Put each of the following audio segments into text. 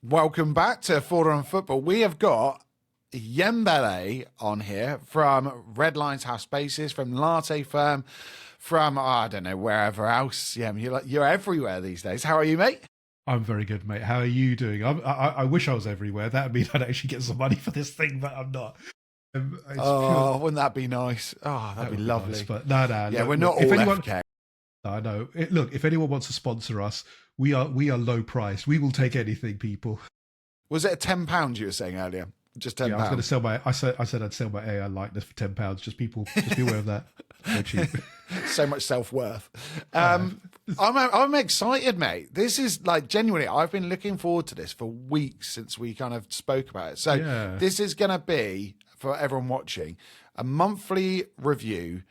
Welcome back to Fodder on Football. We have got Yeambele on here from Red Lions House Spaces, from Latte Firm, from, I don't know, wherever else. Yeah, you're everywhere these days. How are you, mate? I'm very good, mate. How are you doing? I wish I was everywhere. That would mean I'd actually get some money for this thing, but I'm not. Wouldn't that be nice? Oh, that'd be lovely. Nice, but no. Yeah, we're not all FK. I know. Look, if anyone wants to sponsor us, we are low priced. We will take anything, people. Was it £10 you were saying earlier? Just £10. Yeah, I was going to sell my. I said I'd sell my AI likeness for £10. Just be aware of that. So cheap. So much self-worth. I'm excited, mate. This is like genuinely. I've been looking forward to this for weeks since we kind of spoke about it. So This is going to be for everyone watching a monthly review.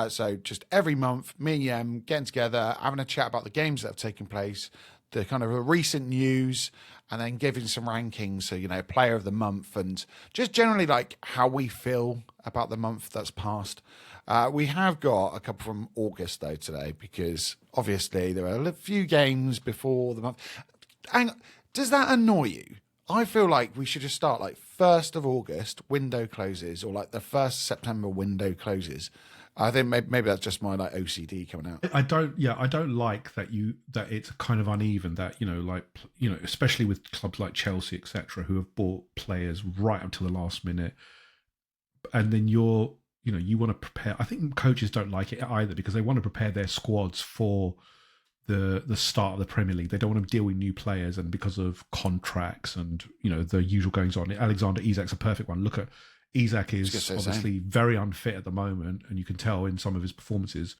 So just every month, me and Yem getting together, having a chat about the games that have taken place, the kind of recent news, and then giving some rankings. So, player of the month, and just generally like how we feel about the month that's passed. We have got a couple from August though today, because obviously there are a few games before the month. And does that annoy you? I feel like we should just start like 1st of August, window closes, or like the 1st September window closes. I think maybe that's just my like OCD coming out. I don't like that it's kind of uneven, that especially with clubs like Chelsea, etc., who have bought players right up to the last minute, and then you want to prepare. I think coaches don't like it either, because they want to prepare their squads for the start of the Premier League. They don't want to deal with new players, and because of contracts and the usual goings on. Alexander Isak's a perfect one. Look at Isak is obviously very unfit at the moment, and you can tell in some of his performances,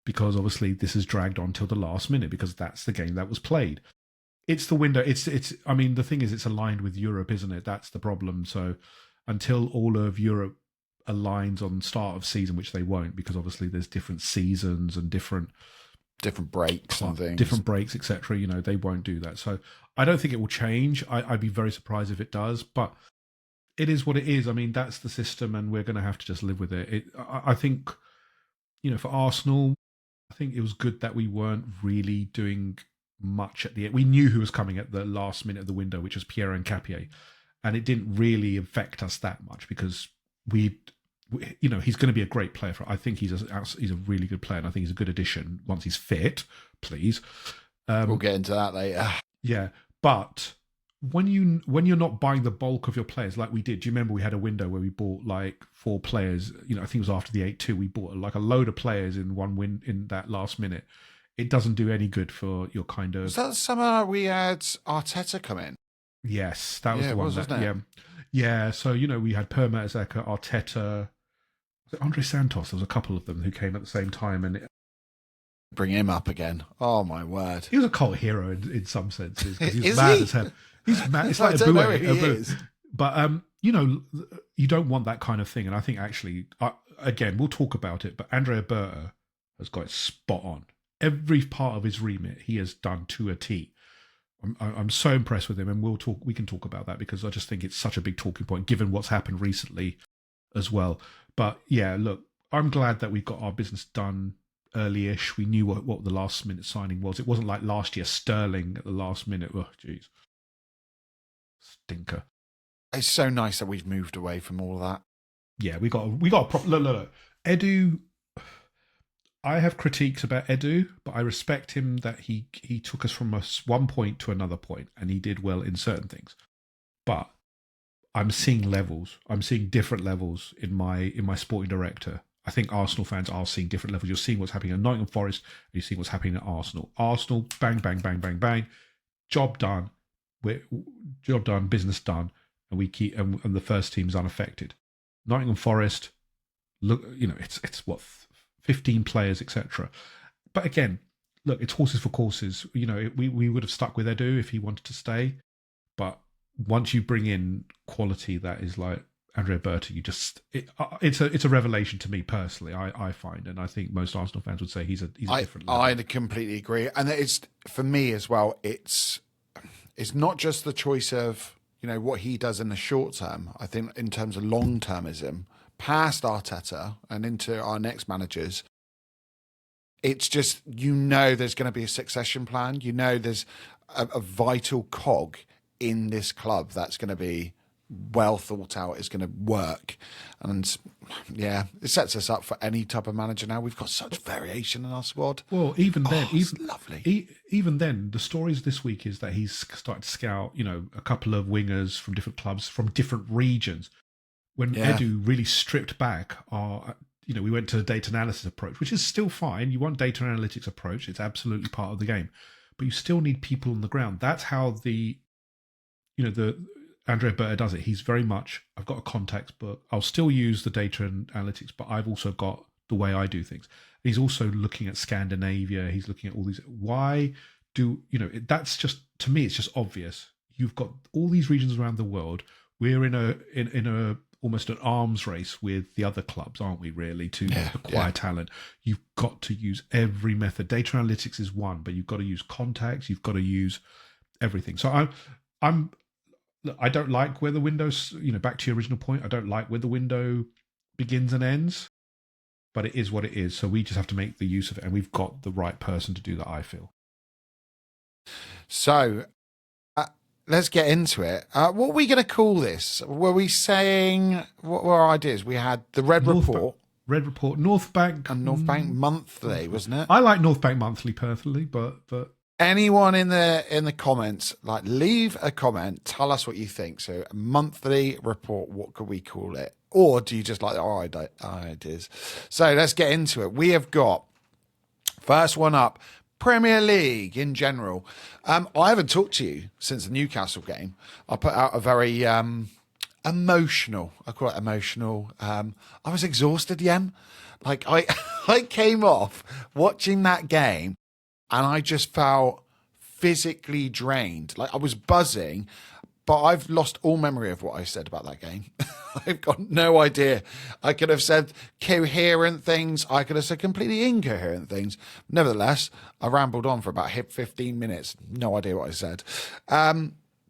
because obviously this has dragged on till the last minute, because that's the game that was played. It's the window. It's. I mean, the thing is, it's aligned with Europe, isn't it? That's the problem. So until all of Europe aligns on start of season, which they won't, because obviously there's different seasons and different breaks and things, different breaks, etc. They won't do that. So I don't think it will change. I'd be very surprised if it does, but it is what it is. I mean, that's the system, and we're going to have to just live with it. I think, for Arsenal, I think it was good that we weren't really doing much at the end. We knew who was coming at the last minute of the window, which was Pierre Nketiah, and it didn't really affect us that much, because he's going to be a great player. I think he's a really good player, and I think he's a good addition once he's fit. Please, we'll get into that later. Yeah, but when you're not buying the bulk of your players like we did, do you remember we had a window where we bought like 4 players? I think it was after the 8-2. We bought like a load of players in one win in that last minute. It doesn't do any good for your kind of. Was that the summer we had Arteta come in? Yes, that was the one. Wasn't it? Yeah. So we had Per Mertesacker, Arteta, Andre Santos. There was a couple of them who came at the same time, and bring him up again. Oh my word! He was a cult hero in some senses. He's mad as hell. He's mad. It's like I don't know if he is. But you don't want that kind of thing. And I think actually, again, we'll talk about it. But Andrea Berta has got it spot on. Every part of his remit he has done to a T. I'm so impressed with him, and we can talk about that, because I just think it's such a big talking point given what's happened recently as well. But yeah, look, I'm glad that we got our business done early-ish. We knew what the last minute signing was. It wasn't like last year, Sterling at the last minute. Oh, jeez. Stinker. It's so nice that we've moved away from all of that. Yeah, we got a proper look. Edu, I have critiques about Edu, but I respect him that he took us from one point to another point, and he did well in certain things. But I'm seeing levels. I'm seeing different levels in my sporting director. I think Arsenal fans are seeing different levels. You're seeing what's happening at Nottingham Forest, and you're seeing what's happening at Arsenal. Arsenal, bang, bang, bang, bang, bang. Job done. Job done, business done, and we keep and the first team's unaffected. Nottingham Forest, look, it's what 15 players, etc. But again, look, it's horses for courses. We would have stuck with Edu if he wanted to stay, but once you bring in quality that is like Andrea Berta, it's a revelation to me personally. I find, and I think most Arsenal fans would say he's a different level. I completely agree, and it's for me as well. It's not just the choice of what he does in the short term. I think in terms of long termism, past Arteta and into our next managers, it's just there's going to be a succession plan. There's a vital cog in this club that's going to be well thought out, is going to work. And yeah, it sets us up for any type of manager now. We've got such variation in our squad. Well, even then, it's lovely. Even then, the stories this week is that he's started to scout, a couple of wingers from different clubs, from different regions. When Edu really stripped back we went to the data analysis approach, which is still fine. You want data analytics approach. It's absolutely part of the game. But you still need people on the ground. That's how the Andrea Berta does it. He's very much, I've got a context book. I'll still use the data and analytics, but I've also got the way I do things. He's also looking at Scandinavia. He's looking at all these. That's just, to me, it's just obvious. You've got all these regions around the world. We're in a almost an arms race with the other clubs, aren't we, really, to acquire talent. You've got to use every method. Data analytics is one, but you've got to use contacts. You've got to use everything. So I don't like where the window's, back to your original point, I don't like where the window begins and ends, but it is what it is. So we just have to make the use of it, and we've got the right person to do that, I feel. So let's get into it. What were we going to call this? Were we saying, what were our ideas? We had the Red Report. Red Report, North Bank. And North Bank Monthly, wasn't it? I like North Bank Monthly personally, but anyone in the comments, leave a comment, tell us what you think. So a monthly report, what could we call it? Or do you just like our ideas? So let's get into it. We have got, first one up, Premier League in general. I haven't talked to you since the Newcastle game. I put out a very emotional, I call it emotional. I was exhausted, Yem. I came off watching that game and I just felt physically drained. I was buzzing, but I've lost all memory of what I said about that game. I've got no idea. I could have said coherent things. I could have said completely incoherent things. Nevertheless, I rambled on for about 15 minutes. No idea what I said.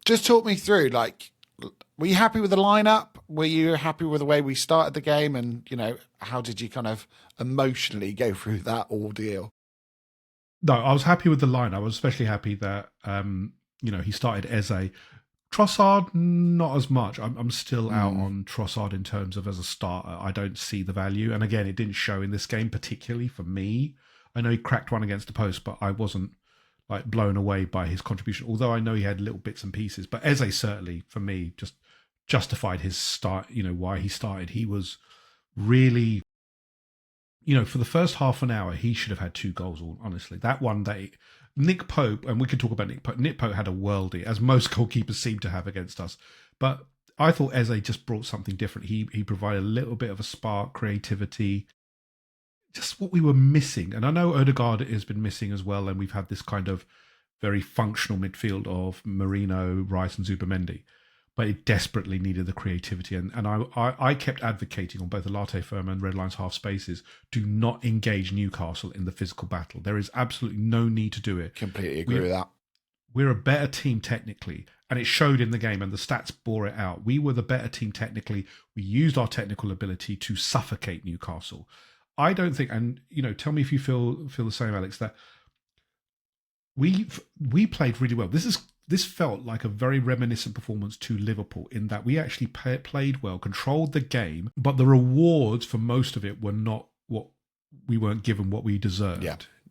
Just talk me through, were you happy with the lineup? Were you happy with the way we started the game? And, how did you kind of emotionally go through that ordeal? No, I was happy with the line. I was especially happy that, he started Eze. Trossard, not as much. I'm still out on Trossard in terms of as a starter. I don't see the value. And again, it didn't show in this game, particularly for me. I know he cracked one against the post, but I wasn't blown away by his contribution. Although I know he had little bits and pieces. But Eze certainly, for me, just justified his start, why he started. He was really, for the first half an hour, he should have had 2 goals, honestly. That one day, Nick Pope, and we can talk about Nick Pope. Nick Pope had a worldie, as most goalkeepers seem to have against us. But I thought Eze just brought something different. He provided a little bit of a spark, creativity, just what we were missing. And I know Odegaard has been missing as well, and we've had this kind of very functional midfield of Marino, Rice, and Zubimendi. But it desperately needed the creativity. And I kept advocating on both the Latte Firma and Red Lions half spaces, do not engage Newcastle in the physical battle. There is absolutely no need to do it. Completely agree with that. We're a better team technically, and it showed in the game, and the stats bore it out. We were the better team technically. We used our technical ability to suffocate Newcastle. I don't think, and tell me if you feel the same, Alex, that we played really well. This felt like a very reminiscent performance to Liverpool in that we actually played well, controlled the game, but the rewards for most of it were not what we weren't given what we deserved.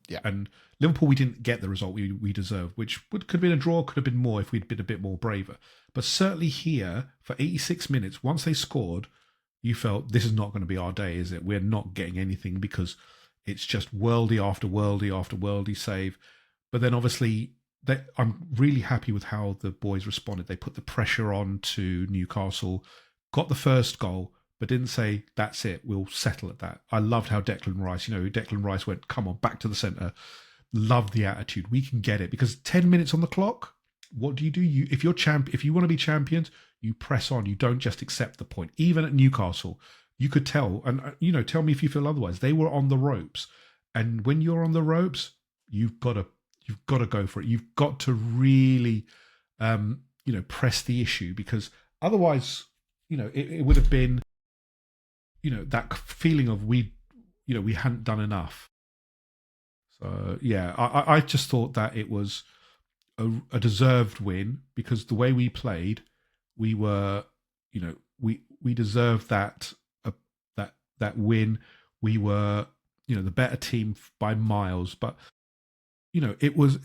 Yeah. And Liverpool, we didn't get the result we deserved, which could have been a draw, could have been more if we'd been a bit more braver. But certainly here, for 86 minutes, once they scored, you felt this is not going to be our day, is it? We're not getting anything because it's just worldie after worldie after worldie save. But then obviously, I'm really happy with how the boys responded. They put the pressure on to Newcastle, got the first goal, but didn't say, that's it, we'll settle at that. I loved how Declan Rice went, come on, back to the centre. Loved the attitude. We can get it. Because 10 minutes on the clock, what do? If you want to be champions, you press on. You don't just accept the point. Even at Newcastle, you could tell, and tell me if you feel otherwise. They were on the ropes. And when you're on the ropes, you've got to go for it. You've got to really, press the issue, because otherwise, it would have been, that feeling of we hadn't done enough. So yeah, I just thought that it was a deserved win, because the way we played, we were, we deserved that win. We were, the better team by miles. But it was,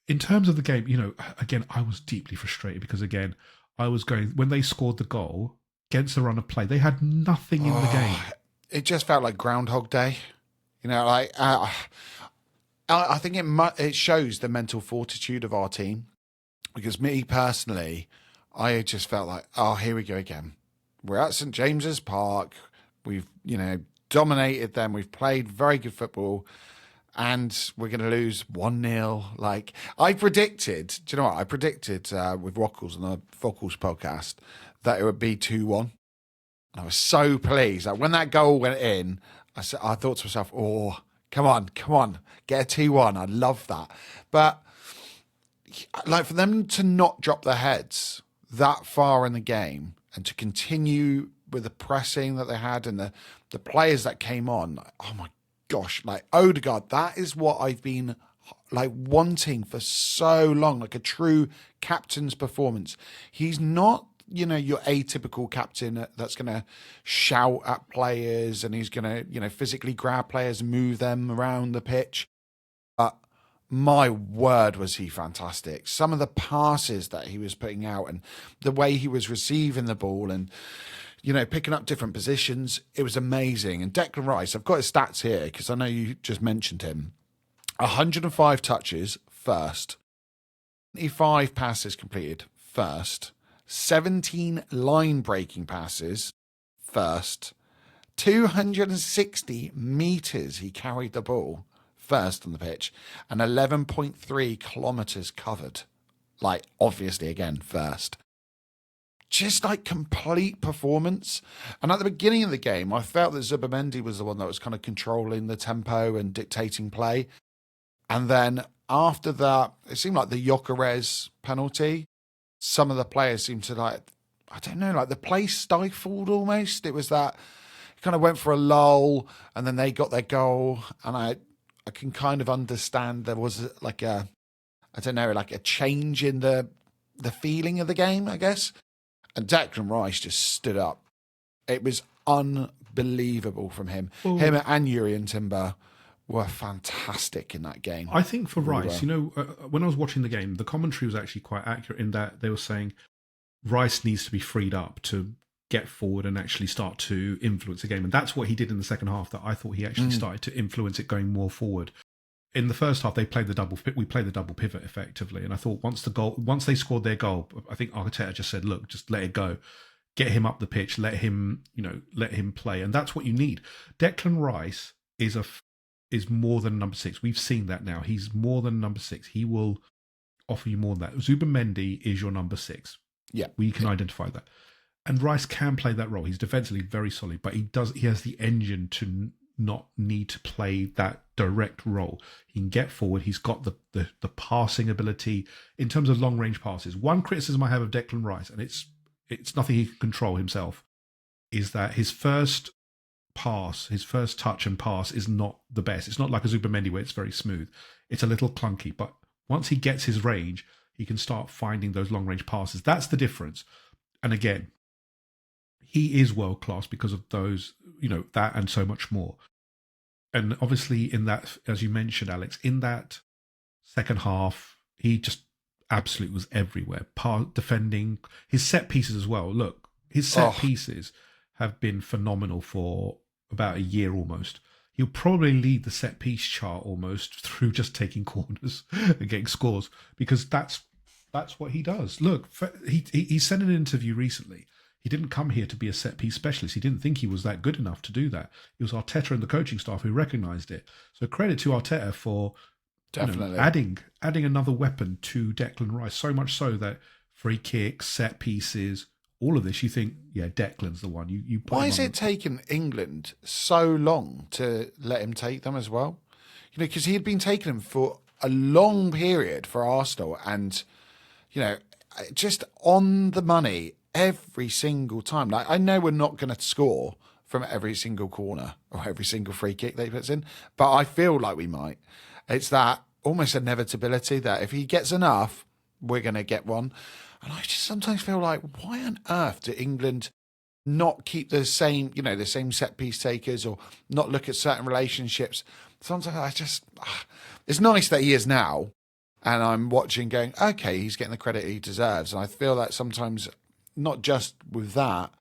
in terms of the game, again, I was deeply frustrated because, again, I was going, when they scored the goal against the run of play, they had nothing in the game. It just felt like Groundhog Day. I think it shows the mental fortitude of our team, because me personally, I just felt like, oh, here we go again. We're at St James's Park. We've, dominated them. We've played very good football, and we're going to lose 1-0. Like I predicted, do you know what? I predicted with Rockles on the Rockles podcast that it would be 2-1. I was so pleased. Like when that goal went in, I thought to myself, oh, come on, get a 2-1. I love that. But like for them to not drop their heads that far in the game and to continue with the pressing that they had and the players that came on, oh my gosh, like Odegaard, that is what I've been like wanting for so long, like a true captain's performance. He's not, your atypical captain that's going to shout at players and he's going to, physically grab players and move them around the pitch. But my word, was he fantastic. Some of the passes that he was putting out and the way he was receiving the ball and, picking up different positions, it was amazing. And Declan Rice, I've got his stats here because I know you just mentioned him. 105 touches, first. 25 passes completed, first. 17 line-breaking passes, first. 260 metres he carried the ball, first on the pitch. And 11.3 kilometres covered. Like, obviously, again, first. Just like complete performance. And at the beginning of the game, I felt that Zubimendi was the one that was kind of controlling the tempo and dictating play. And then after that, it seemed like the Gyökeres penalty, some of the players seemed to like the play stifled almost. It was that it kind of went for a lull and then they got their goal. And I can kind of understand there was like a change in the feeling of the game, I guess. And Declan Rice just stood up. It was unbelievable from him. Ooh. Him and Urian Timber were fantastic in that game. I think for Rice, when I was watching the game, the commentary was actually quite accurate in that they were saying Rice needs to be freed up to get forward and actually start to influence the game. And that's what he did in the second half, that I thought he actually started to influence it going more forward. In the first half, we played the double pivot effectively. And I thought once they scored their goal, I think Arteta just said, look, just let it go. Get him up the pitch, let him play. And that's what you need. Declan Rice is more than number 6. We've seen that now. He's more than number 6. He will offer you more than that. Zubimendi is your number 6. Yeah. We can identify that. And Rice can play that role. He's defensively very solid, but he has the engine to not need to play that direct role. He can get forward. He's got the passing ability in terms of long range passes. One criticism I have of Declan Rice, and it's nothing he can control himself, is that his first touch and pass is not the best. It's not like a Zubimendi where it's very smooth. It's a little clunky, but once he gets his range, he can start finding those long range passes. That's the difference. And again, he is world class because of those, that and so much more. And obviously in that, as you mentioned, Alex, in that second half, he just absolutely was everywhere. Defending, his set pieces as well. Look, his set pieces have been phenomenal for about a year almost. He'll probably lead the set piece chart almost through just taking corners and getting scores, because that's what he does. Look, he said in an interview recently, he didn't come here to be a set piece specialist. He didn't think he was that good enough to do that. It was Arteta and the coaching staff who recognised it. So credit to Arteta for definitely adding another weapon to Declan Rice. So much so that free kicks, set pieces, all of this, you think, yeah, Declan's the one. You Why is it taken England so long to let him take them as well? Because he had been taking them for a long period for Arsenal, and just on the money every single time. Like, I know we're not going to score from every single corner or every single free kick they puts in, but I feel like we might. It's that almost inevitability that if he gets enough, we're going to get one. And I just sometimes feel like, why on earth do England not keep the same, the same set piece takers, or not look at certain relationships? Sometimes it's nice that he is now, and I'm watching going, okay, he's getting the credit he deserves. And I feel that sometimes, not just with that,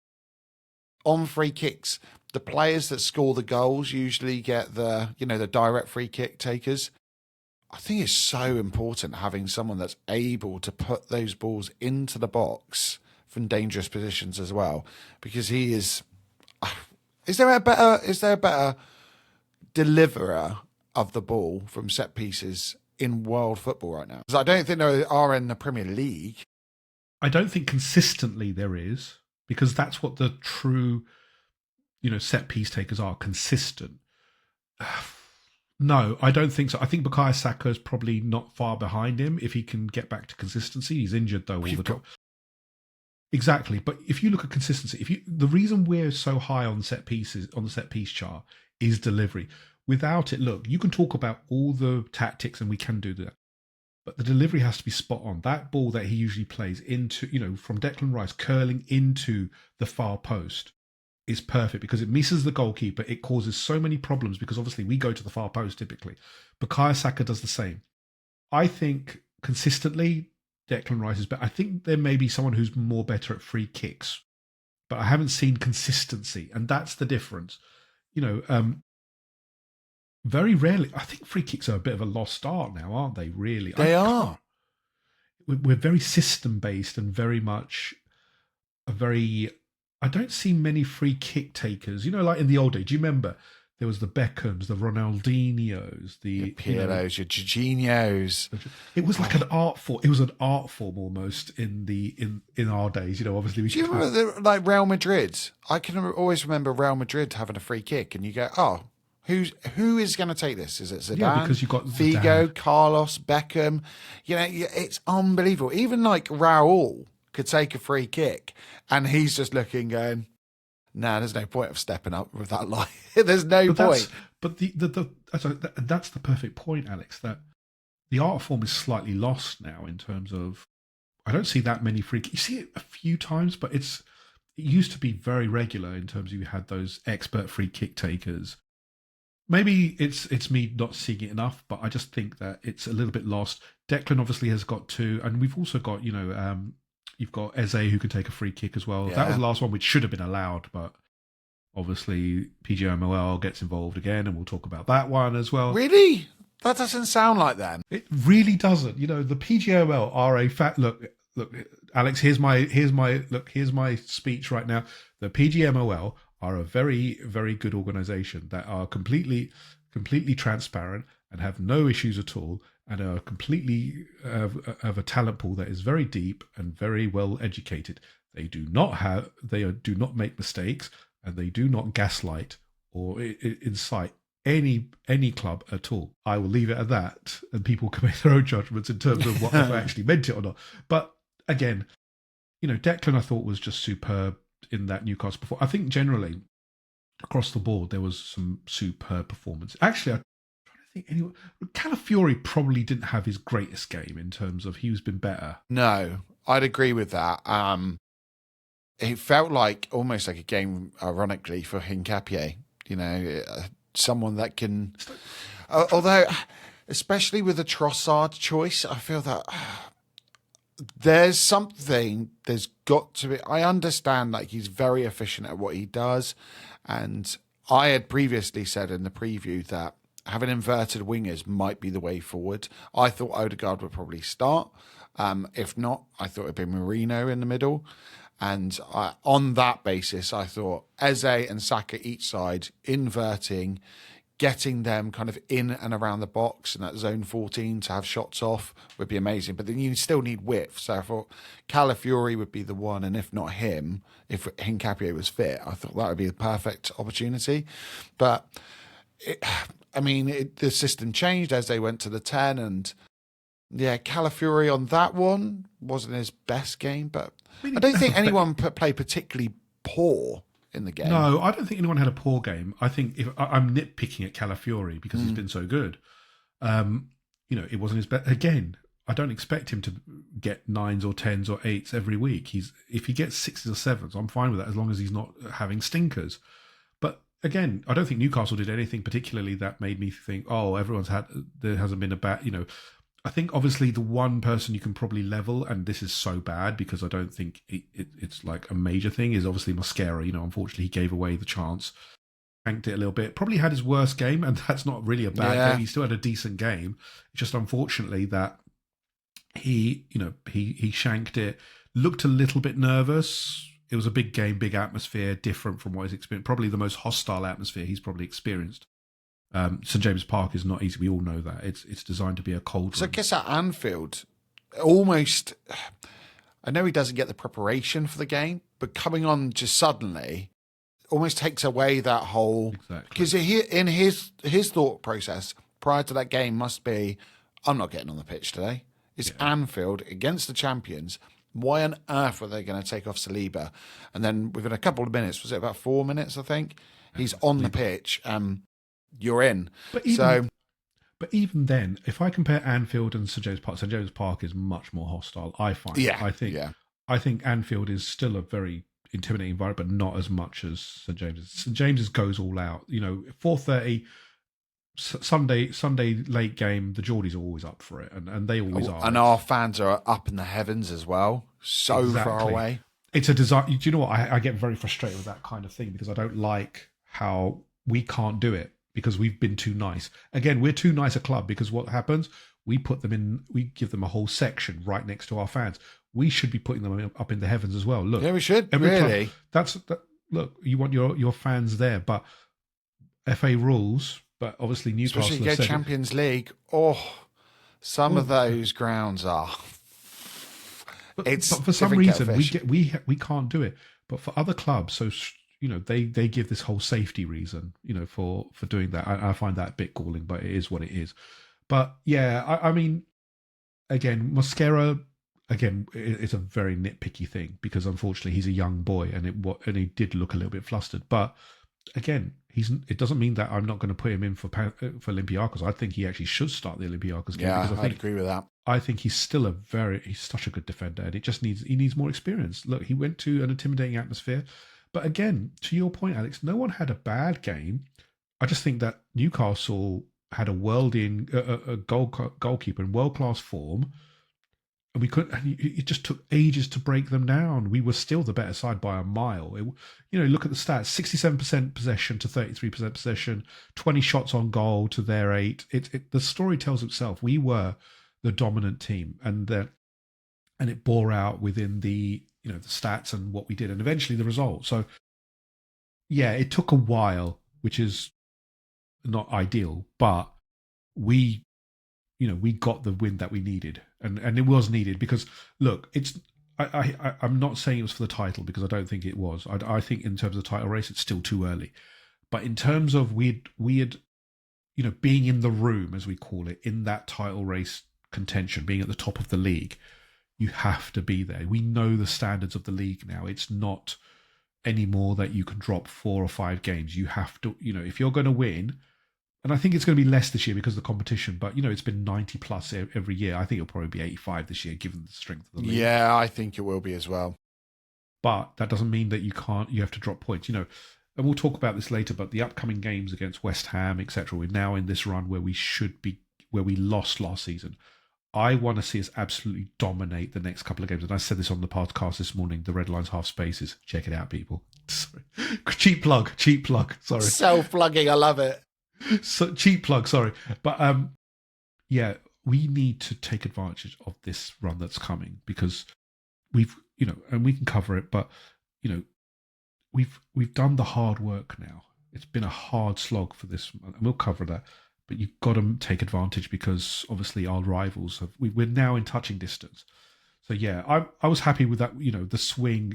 on free kicks, the players that score the goals usually get the direct free kick takers. I think it's so important having someone that's able to put those balls into the box from dangerous positions as well, because he is. Is there a better deliverer of the ball from set pieces in world football right now? Because I don't think there are in the Premier League. I don't think consistently there is, because that's what the true, set piece takers are, consistent. No, I don't think so. I think Bukayo Saka is probably not far behind him if he can get back to consistency. He's injured though all the time. Exactly, but if you look at consistency, the reason we're so high on set pieces on the set piece chart is delivery. Without it, look, you can talk about all the tactics, and we can do that, but the delivery has to be spot on. That ball that he usually plays into, from Declan Rice curling into the far post is perfect, because it misses the goalkeeper. It causes so many problems because obviously we go to the far post typically. Bukayo Saka does the same. I think consistently Declan Rice is better. I think there may be someone who's more better at free kicks, but I haven't seen consistency, and that's the difference. Very rarely. I think free kicks are a bit of a lost art now, aren't they? Really, they are. We're very system based and very much I don't see many free kick takers. Like in the old days. Do you remember there was the Beckhams, the Ronaldinhos, the Pirlos, your Jorginhos? It was like an art form. It was an art form almost in our days. Obviously. Do you remember like Real Madrid? I can always remember Real Madrid having a free kick, and you go, oh, who is going to take this? Is it Zidane? Yeah, because you've got Figo, Zidane. Carlos, Beckham. It's unbelievable. Even like Raul could take a free kick, and he's just looking, going, "Nah, there's no point of stepping up with that line. There's no point." But that's the perfect point, Alex. That the art form is slightly lost now in terms of. I don't see that many free kicks. You see it a few times, but it used to be very regular in terms of you had those expert free kick takers. Maybe it's me not seeing it enough, but I just think that it's a little bit lost. Declan obviously has got two, and we've also got, you've got Eze who can take a free kick as well. Yeah. That was the last one, which should have been allowed, but obviously PGMOL gets involved again, and we'll talk about that one as well. Really? That doesn't sound like them. It really doesn't. The PGMOL are a fact. Look, Alex, here's my speech right now. The PGMOL are a very, very good organisation that are completely transparent and have no issues at all, and are completely of a talent pool that is very deep and very well educated. They do not make mistakes, and they do not gaslight or incite any club at all. I will leave it at that, and people can make their own judgments in terms of what if I actually meant it or not. But again, Declan I thought was just superb in that Newcastle before. I think generally across the board there was some superb performance. Actually, I'm trying to think anyone. Calafiori probably didn't have his greatest game in terms of he's been better. No, I'd agree with that. It felt like almost like a game, ironically, for Hincapié. Someone that can. Although, especially with the Trossard choice, I feel that. There's got to be. I understand like he's very efficient at what he does, and I had previously said in the preview that having inverted wingers might be the way forward. I thought Odegaard would probably start. If not, I thought it'd be Marino in the middle, and on that basis, I thought Eze and Saka each side inverting, getting them kind of in and around the box in that zone 14 to have shots off would be amazing. But then you still need width. So I thought Calafiori would be the one, and if not him, if Hincapié was fit, I thought that would be the perfect opportunity. But, the system changed as they went to the 10, and Calafiori on that one wasn't his best game, but I don't think anyone played particularly poor in the game. No, I don't think anyone had a poor game. I think I'm nitpicking at Calafiori because he's been so good. it wasn't his best. Again, I don't expect him to get 9s or 10s or 8s every week. If he gets 6s or 7s, I'm fine with that as long as he's not having stinkers. But again, I don't think Newcastle did anything particularly that made me think, oh, there hasn't been a bad, I think obviously the one person you can probably level, and this is so bad because I don't think it's like a major thing, is obviously Mosquera. Unfortunately he gave away the chance, tanked it a little bit, probably had his worst game, and that's not really a bad game. He still had a decent game. It's just unfortunately that he shanked it, looked a little bit nervous. It was a big game, big atmosphere, different from what he's experienced. Probably the most hostile atmosphere he's probably experienced. St James Park is not easy. We all know that. It's designed to be a cold room. So I guess at Anfield, almost, I know he doesn't get the preparation for the game, but coming on just suddenly almost takes away that whole... Exactly. Because in his thought process prior to that game must be, I'm not getting on the pitch today. It's Anfield against the champions. Why on earth were they going to take off Saliba? And then within a couple of minutes, was it about 4 minutes, I think? He's on the pitch. You're in. But even then, if I compare Anfield and St James Park is much more hostile, I find. Yeah. I think Anfield is still a very intimidating environment, but not as much as St James's. St James's goes all out. 4:30 Sunday late game. The Geordies are always up for it, and they always are. And our fans are up in the heavens as well, so far away. It's a design. Do you know what? I get very frustrated with that kind of thing because I don't like how we can't do it because we've been too nice. Again, we're too nice a club because what happens? We give them a whole section right next to our fans. We should be putting them up in the heavens as well. Look, yeah, we should. Really, club, look. You want your fans there, but FA rules. But obviously Newcastle, especially go Champions League. Some of those grounds are. But for some reason we can't do it. But for other clubs, so they give this whole safety reason, for doing that. I find that a bit galling, but it is what it is. But yeah, I mean, again, Mosquera, it's a very nitpicky thing because unfortunately he's a young boy and he did look a little bit flustered. But again, it doesn't mean that I'm not going to put him in for Olympiacos. I think he actually should start the Olympiacos game. Yeah, I'd agree with that. I think he's still he's such a good defender, and he needs more experience. Look, he went to an intimidating atmosphere, but again, to your point, Alex, no one had a bad game. I just think that Newcastle had a goalkeeper in world class form, and we couldn't. And it just took ages to break them down. We were still the better side by a mile. Look at the stats: 67% possession to 33% possession, 20 shots on goal to their 8. The story tells itself. We were the dominant team, and it bore out within the the stats and what we did, and eventually the result. So yeah, it took a while, which is not ideal, but we got the win that we needed, and it was needed because look, I'm not saying it was for the title because I don't think it was. I think in terms of the title race, it's still too early, but in terms of we had being in the room, as we call it, in that title race contention, being at the top of the league, you have to be there. We know the standards of the league now. It's not anymore that you can drop 4 or 5 games. You have to, if you're going to win, and I think it's going to be less this year because of the competition, but it's been 90 plus every year. I think it'll probably be 85 this year, given the strength of the league. Yeah, I think it will be as well. But that doesn't mean that you have to drop points, and we'll talk about this later, but the upcoming games against West Ham, etc., we're now in this run where we should be, where we lost last season. I want to see us absolutely dominate the next couple of games. And I said this on the podcast this morning, the Red Lines Half Spaces. Check it out, people. Sorry. Cheap plug. Sorry. Self-plugging, I love it. So cheap plug, sorry. But yeah, we need to take advantage of this run that's coming because we've, and we can cover it, but, we've done the hard work now. It's been a hard slog for this, and we'll cover that. But you've got to take advantage because obviously our rivals we're now in touching distance. So yeah, I was happy with that. The swing.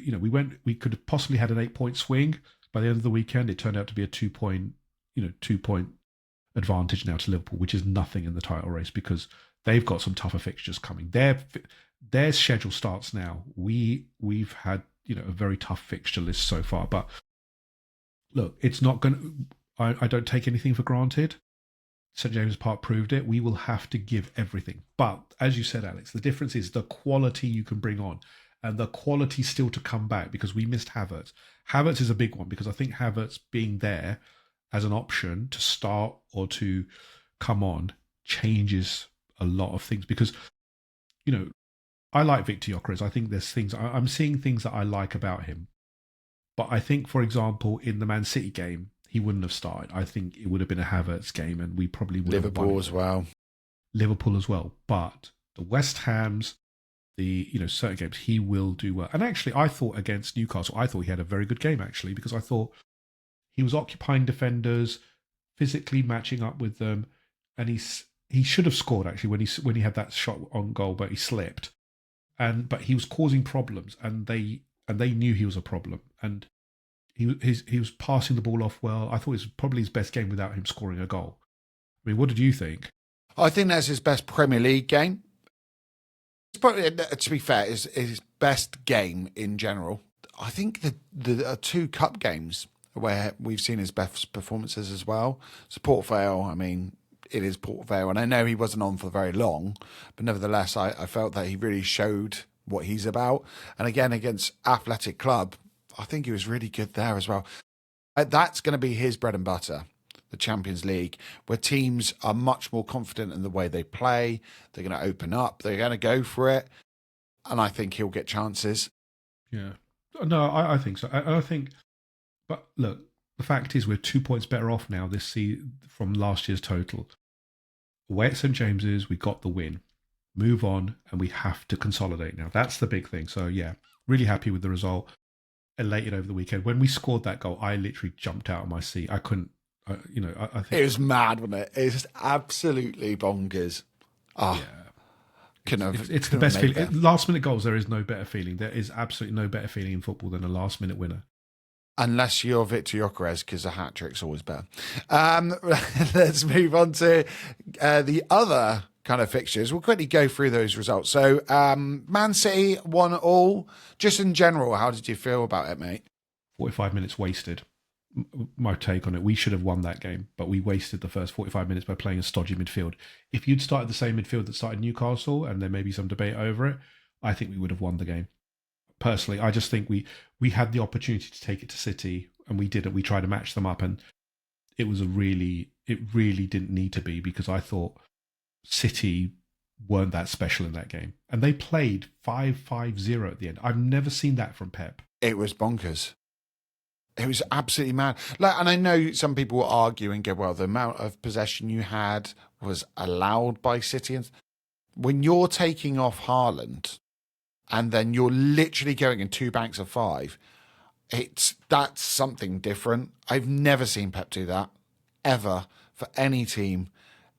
We could have possibly had an 8-point swing by the end of the weekend. It turned out to be a 2-point advantage now to Liverpool, which is nothing in the title race because they've got some tougher fixtures coming. Their schedule starts now. We've had a very tough fixture list so far, but look, it's not going to. I don't take anything for granted. St James's Park proved it. We will have to give everything. But as you said, Alex, the difference is the quality you can bring on, and the quality still to come back, because we missed Havertz. Havertz is a big one, because I think Havertz being there as an option to start or to come on changes a lot of things. Because, I like Victor Gyökeres. I think there's things, I'm seeing things that I like about him. But I think, for example, in the Man City game, he wouldn't have started. I think it would have been a Havertz game, and we probably would have won. Liverpool as well. But the West Hams, the certain games, he will do well. And actually, I thought against Newcastle, I thought he had a very good game, actually, because I thought he was occupying defenders, physically matching up with them, and he should have scored, actually, when he had that shot on goal, but he slipped. But he was causing problems, and they knew he was a problem, and he was passing the ball off well. I thought it was probably his best game without him scoring a goal. I mean, what did you think? I think that's his best Premier League game. It's probably, to be fair, his best game in general. I think the two cup games where we've seen his best performances as well. So Port Vale, I mean, it is Port Vale, and I know he wasn't on for very long, but nevertheless, I felt that he really showed what he's about. And again, against Athletic Club, I think he was really good there as well. That's going to be his bread and butter, the Champions League, where teams are much more confident in the way they play. They're going to open up. They're going to go for it. And I think he'll get chances. Yeah. No, I think so. I think, but look, the fact is we're 2 points better off now this season from last year's total. Away at St James's, we got the win. Move on, and we have to consolidate now. That's the big thing. So yeah, really happy with the result. Elated over the weekend. When we scored that goal, I literally jumped out of my seat. I couldn't, I think it was mad, wasn't it? It was just absolutely bonkers. Oh, yeah. It's the best feeling. Last minute goals, there is no better feeling. There is absolutely no better feeling in football than a last minute winner. Unless you're Victor Gyökeres, because a hat trick's always better. Let's move on to the other kind of fixtures. We'll quickly go through those results. So, Man City 1-1. Just in general, how did you feel about it, mate? 45 minutes wasted. My take on it, we should have won that game, but we wasted the first 45 minutes by playing a stodgy midfield. If you'd started the same midfield that started Newcastle, and there may be some debate over it, I think we would have won the game. Personally, I just think we had the opportunity to take it to City, and we didn't. We tried to match them up, and it really didn't need to be, because I thought City weren't that special in that game. And they played 5-5-0 at the end. I've never seen that from Pep. It was bonkers. It was absolutely mad. And I know some people will argue and go, well, the amount of possession you had was allowed by City. When you're taking off Haaland and then you're literally going in two banks of five, that's something different. I've never seen Pep do that, ever, for any team.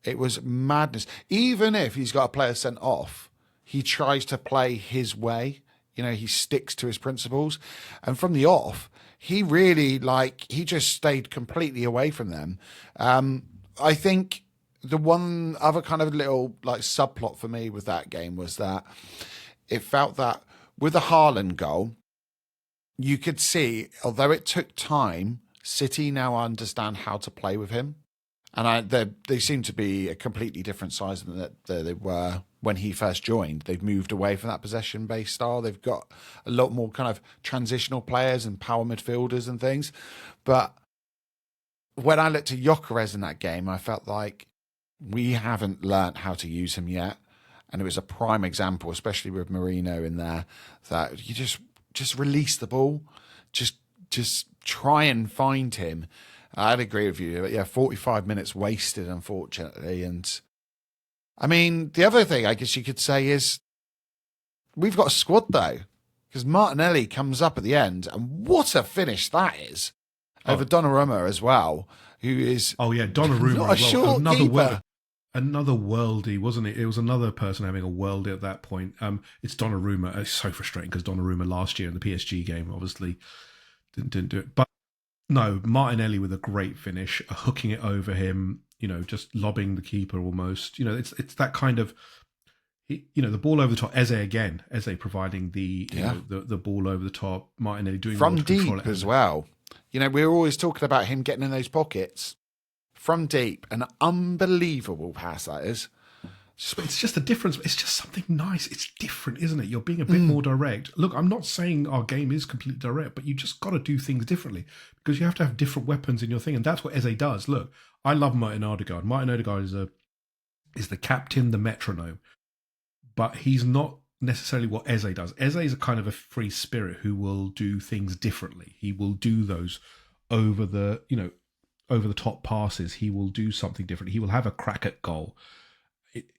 It was madness. Even if he's got a player sent off, he tries to play his way. He sticks to his principles. And from the off, he really, he just stayed completely away from them. I think the one other kind of little, subplot for me with that game was that it felt that with the Haaland goal, you could see, although it took time, City now understand how to play with him. And they seem to be a completely different size than they were when he first joined. They've moved away from that possession-based style. They've got a lot more kind of transitional players and power midfielders and things. But when I looked at Gyökeres in that game, I felt like we haven't learnt how to use him yet. And it was a prime example, especially with Mourinho in there, that you just release the ball. Just try and find him. I'd agree with you. But yeah, 45 minutes wasted, unfortunately. And I mean, the other thing I guess you could say is we've got a squad, though, because Martinelli comes up at the end, and what a finish that is over Donnarumma as well, who is... Oh, yeah, Donnarumma not a as well. short keeper. Another worldie, wasn't it? It was another person having a worldie at that point. It's Donnarumma. It's so frustrating because Donnarumma last year in the PSG game obviously didn't do it. But no, Martinelli with a great finish, hooking it over him, just lobbing the keeper almost. It's that kind of, the ball over the top. Eze providing the the ball over the top. Martinelli doing from deep as well. We're always talking about him getting in those pockets. from deep. An unbelievable pass, that is. But it's just a difference. It's just something nice. It's different, isn't it? You're being a bit more direct. Look, I'm not saying our game is completely direct, but you just got to do things differently because you have to have different weapons in your thing. And that's what Eze does. Look, I love Martin Odegaard. Martin Odegaard is the captain, the metronome. But he's not necessarily what Eze does. Eze is a kind of a free spirit who will do things differently. He will do those over the top passes. He will do something different. He will have a crack at goal.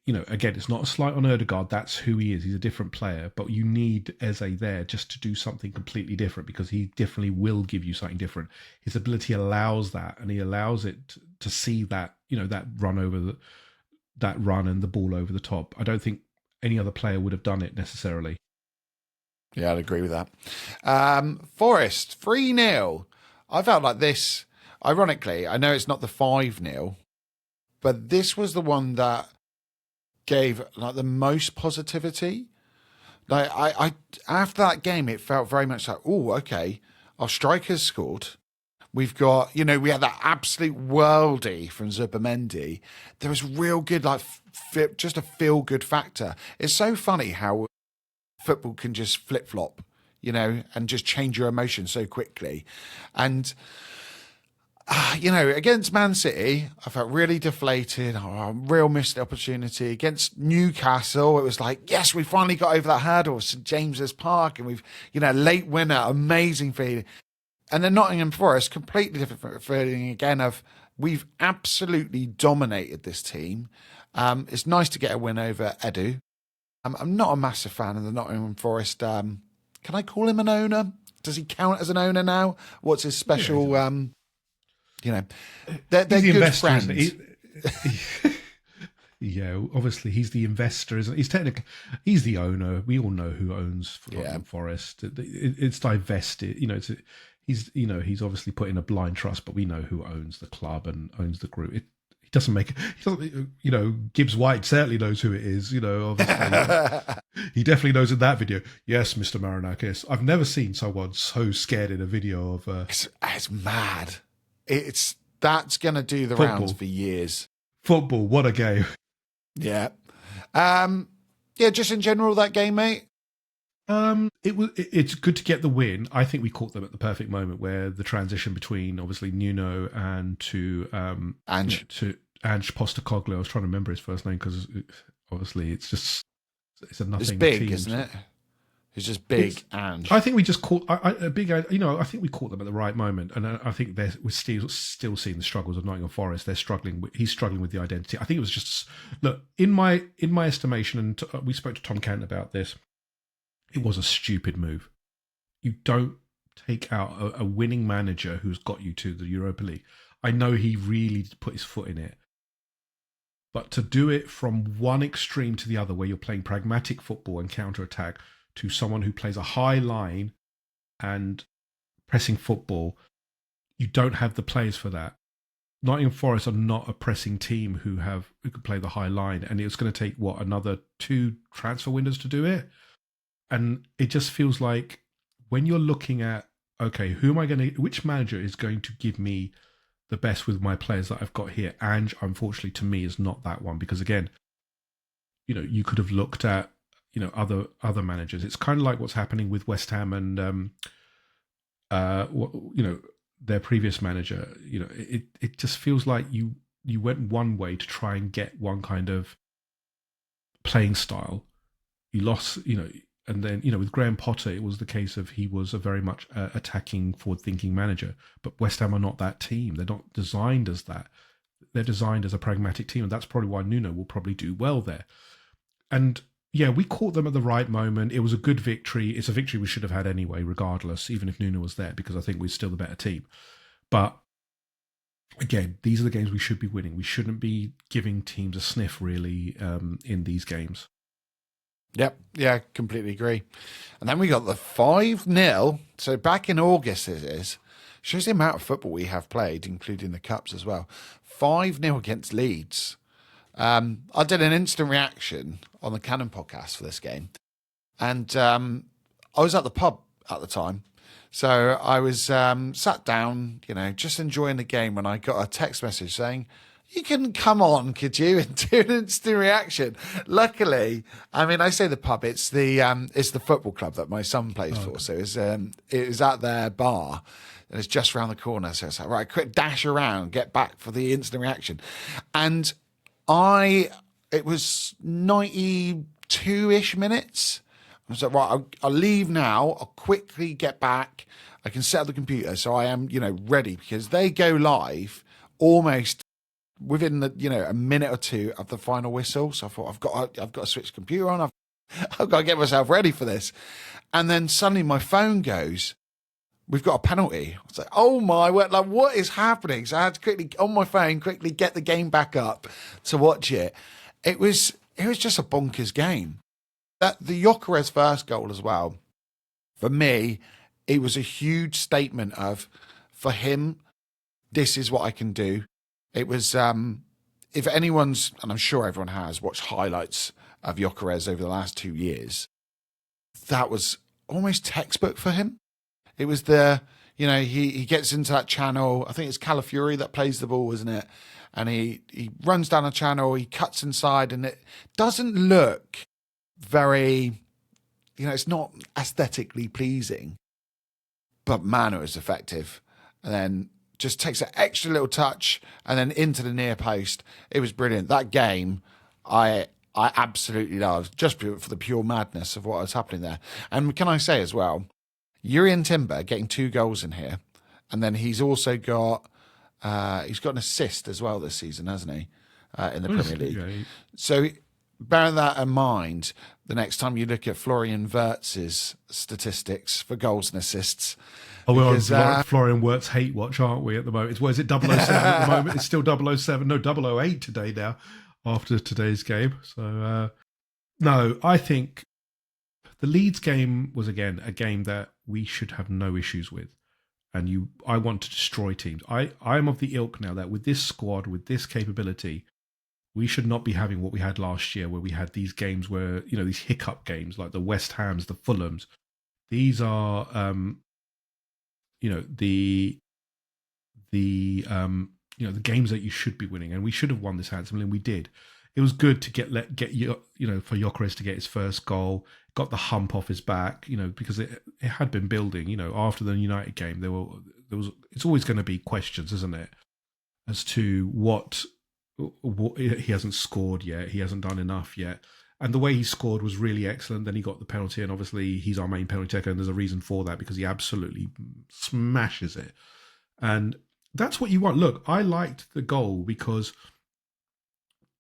Again, it's not a slight on Odegaard. That's who he is. He's a different player, but you need Eze there just to do something completely different because he definitely will give you something different. His ability allows that, and he allows it to see that, that run and the ball over the top. I don't think any other player would have done it necessarily. Yeah, I'd agree with that. Forest, 3-0. I felt like this, ironically, I know it's not the 5-0, but this was the one that gave like the most positivity. Like I after that game, it felt very much like, oh, okay, our strikers scored. We've got, we had that absolute worldie from Zubimendi. There was real good, like just a feel good factor. It's so funny how football can just flip flop, and just change your emotions so quickly. And against Man City, I felt really deflated. I real missed the opportunity. Against Newcastle, it was like, yes, we finally got over that hurdle of St James's Park, and we've, late winner, amazing feeling. And then Nottingham Forest, completely different feeling again of we've absolutely dominated this team. It's nice to get a win over Edu. I'm not a massive fan of the Nottingham Forest. Can I call him an owner? Does he count as an owner now? What's his special... they're the good investor, friends. Yeah, obviously he's the investor, isn't he? He's the owner. We all know who owns Forest. It's divested. He's obviously put in a blind trust, but we know who owns the club and owns the group. Gibbs White certainly knows who it is. Obviously, he definitely knows in that video. Yes, Mr. Marinakis. I've never seen someone so scared in a video of. It's mad. That's going to do the rounds for years. Football, what a game! Yeah, just in general, that game, mate. It's good to get the win. I think we caught them at the perfect moment where the transition between obviously Nuno and to Ange Postecoglou. I was trying to remember his first name because obviously it's a nothing. It's big, team. Isn't it? It's just big. Ange. I think we just caught a big. I think we caught them at the right moment, and I think we're still seeing the struggles of Nottingham Forest. They're struggling. He's struggling with the identity. I think it was just look in my estimation, and we spoke to Tom Kent about this. It was a stupid move. You don't take out a winning manager who's got you to the Europa League. I know he really put his foot in it. But to do it from one extreme to the other, where you're playing pragmatic football and counter-attack, to someone who plays a high line and pressing football, you don't have the players for that. Nottingham Forest are not a pressing team who could play the high line, and it's going to take, another 2 transfer windows to do it? And it just feels like when you're looking at, okay, which manager is going to give me the best with my players that I've got here? Ange, unfortunately, to me, is not that one because, again, you could have looked at, other managers. It's kind of like what's happening with West Ham and, their previous manager. It just feels like you went one way to try and get one kind of playing style. You lost, and then, with Graham Potter, it was the case of he was a very much attacking, forward-thinking manager. But West Ham are not that team. They're not designed as that. They're designed as a pragmatic team, and that's probably why Nuno will probably do well there. And, yeah, we caught them at the right moment. It was a good victory. It's a victory we should have had anyway, regardless, even if Nuno was there, because I think we're still the better team. But, again, these are the games we should be winning. We shouldn't be giving teams a sniff, really, in these games. Yep, yeah, completely agree. And then we got the 5-0. So back in August, it is. Shows the amount of football we have played, including the Cups as well. 5-0 against Leeds. I did an instant reaction on the Cannon podcast for this game. And I was at the pub at the time. So I was sat down, just enjoying the game when I got a text message saying, "You can come on, could you, and do an instant reaction?" Luckily, I mean, I say the pub, it's the football club that my son plays for. So it was at their bar, and it's just around the corner. So it's like, right, quick dash around, get back for the instant reaction. And it was 92-ish minutes. I was like, right, I'll leave now. I'll quickly get back. I can set up the computer. So I am, ready, because they go live almost within a minute or two of the final whistle. So I thought, I've got to switch the computer on. I've got to get myself ready for this. And then suddenly my phone goes, "We've got a penalty." I was like, oh my word, like, what is happening? So I had to quickly, on my phone, quickly get the game back up to watch it. It was just a bonkers game. The Gyökeres first goal as well, for me, it was a huge statement of, for him, this is what I can do. It was, if anyone's, and I'm sure everyone has, watched highlights of Gyökeres over the last 2 years, that was almost textbook for him. It was he gets into that channel. I think it's Calafiori that plays the ball, isn't it? And he runs down a channel, he cuts inside, and it doesn't look very, it's not aesthetically pleasing, but man, it was effective. And then just takes an extra little touch and then into the near post. It was brilliant. That game, I absolutely loved, just for the pure madness of what was happening there. And can I say as well, Jurrien Timber getting 2 goals in here, and then he's also got an assist as well this season, hasn't he? In the Premier League. Yeah. So bearing that in mind, the next time you look at Florian Wirtz's statistics for goals and assists. Oh, we're on Florian Wirtz hate watch, aren't we, at the moment? Is it 007 at the moment? It's still 007. No, 008 today now, after today's game. So, no, I think the Leeds game was, again, a game that we should have no issues with. And I want to destroy teams. I am of the ilk now that with this squad, with this capability, we should not be having what we had last year, where we had these games where, these hiccup games like the West Hams, the Fulhams. These are, the games that you should be winning, and we should have won this handsomely, and we did. It was good to get for Gyökeres to get his first goal, got the hump off his back, because it had been building. After the United game, it's always going to be questions, isn't it, as to what he hasn't scored yet, he hasn't done enough yet. And the way he scored was really excellent. Then he got the penalty, and obviously he's our main penalty taker, and there's a reason for that, because he absolutely smashes it. And that's what you want. Look, I liked the goal because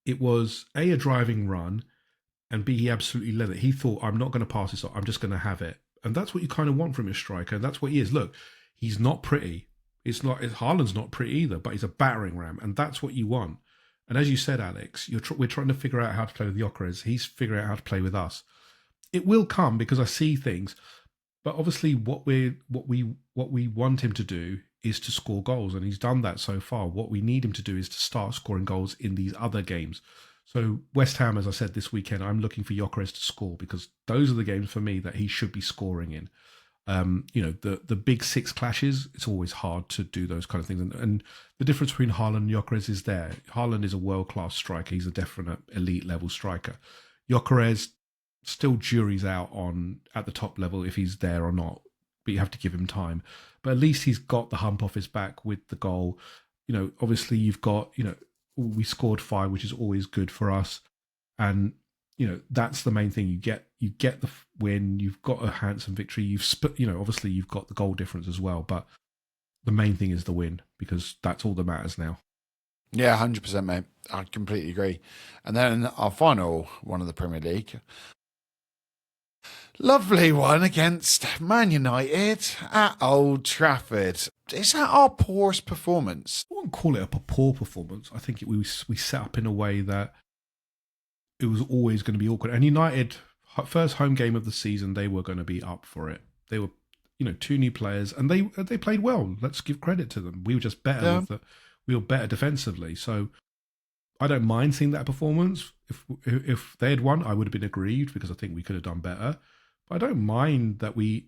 it was A, a driving run, and B, he absolutely led it. He thought, I'm not going to pass this on, I'm just going to have it. And that's what you kind of want from your striker, and that's what he is. Look, he's not pretty. Haaland's not pretty either, but he's a battering ram, and that's what you want. And as you said, Alex, we're trying to figure out how to play with Gyökeres. He's figuring out how to play with us. It will come, because I see things, but obviously what we want him to do is to score goals, and he's done that so far. What we need him to do is to start scoring goals in these other games. So West Ham, as I said, this weekend, I'm looking for Gyökeres to score, because those are the games for me that he should be scoring in. The big 6 clashes, it's always hard to do those kind of things. And the difference between Haaland and Gyökeres is there. Haaland is a world-class striker. He's a definite elite-level striker. Gyökeres still juries out on at the top level if he's there or not, but you have to give him time. But at least he's got the hump off his back with the goal. Obviously you've got, we scored 5, which is always good for us. And that's the main thing. You get the win. You've got a handsome victory. Obviously you've got the goal difference as well. But the main thing is the win, because that's all that matters now. Yeah, 100%, mate. I completely agree. And then our final one of the Premier League, lovely one against Man United at Old Trafford. Is that our poorest performance? I wouldn't call it a poor performance. I think we set up in a way that it was always going to be awkward. And United, first home game of the season, they were going to be up for it. They were, 2 new players, and they played well. Let's give credit to them. We were just better. Yeah. We were better defensively. So I don't mind seeing that performance. If they had won, I would have been aggrieved, because I think we could have done better. But I don't mind that we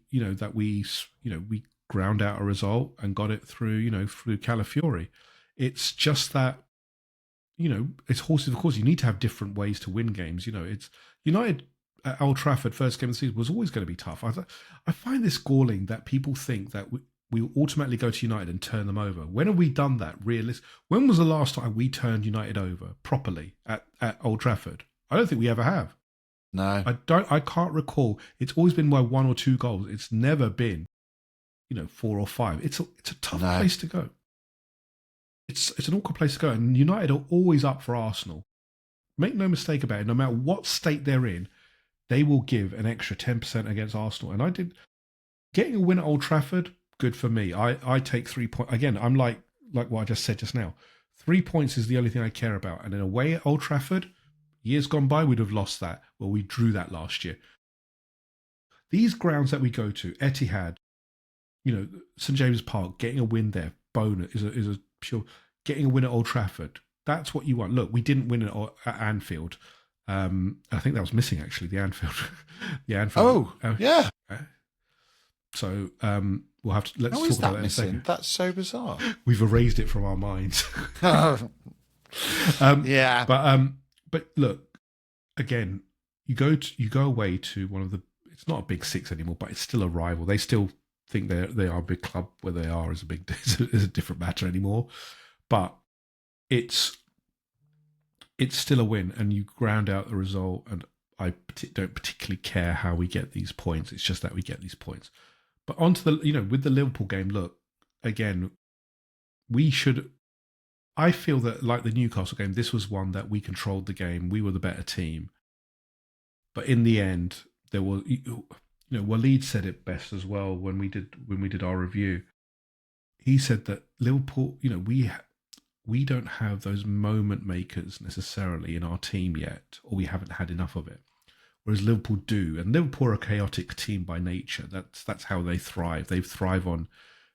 ground out a result and got it through Calafiori. It's just that, it's horses for course. You need to have different ways to win games. It's United at Old Trafford, first game of the season, was always going to be tough. I find this galling that people think that we automatically go to United and turn them over. When have we done that? When was the last time we turned United over properly at Old Trafford? I don't think we ever have. No, I can't recall. It's always been by 1 or 2 goals. It's never been, 4 or 5. It's a tough place to go. It's an awkward place to go, and United are always up for Arsenal. Make no mistake about it. No matter what state they're in, they will give an extra 10% against Arsenal. And getting a win at Old Trafford, good for me. I take 3 points. Again, I'm like what I just said just now. 3 points is the only thing I care about. And in a way at Old Trafford, years gone by, we'd have lost that. Well, we drew that last year. These grounds that we go to, Etihad, St James's Park, getting a win there, bonus is a pure. Getting a win at Old Trafford, that's what you want. Look, we didn't win at Anfield. I think that was missing actually. The Anfield. Oh, yeah. So we'll have to let's How talk is about that that missing? in a second. That's so bizarre. We've erased it from our minds. Yeah, but look, again, you go away to one of the. It's not a big six anymore, but it's still a rival. They still think they are a big club. Where they are is a different matter anymore. But it's still a win, and you ground out the result. And I don't particularly care how we get these points. It's just that we get these points. But onto the with the Liverpool game. Look, again, we should. I feel that like the Newcastle game, this was one that we controlled the game. We were the better team. But in the end, there was, Waleed said it best as well when we did our review. He said that Liverpool, we don't have those moment makers necessarily in our team yet, or we haven't had enough of it. Whereas Liverpool do, and Liverpool are a chaotic team by nature. That's how they thrive. They thrive on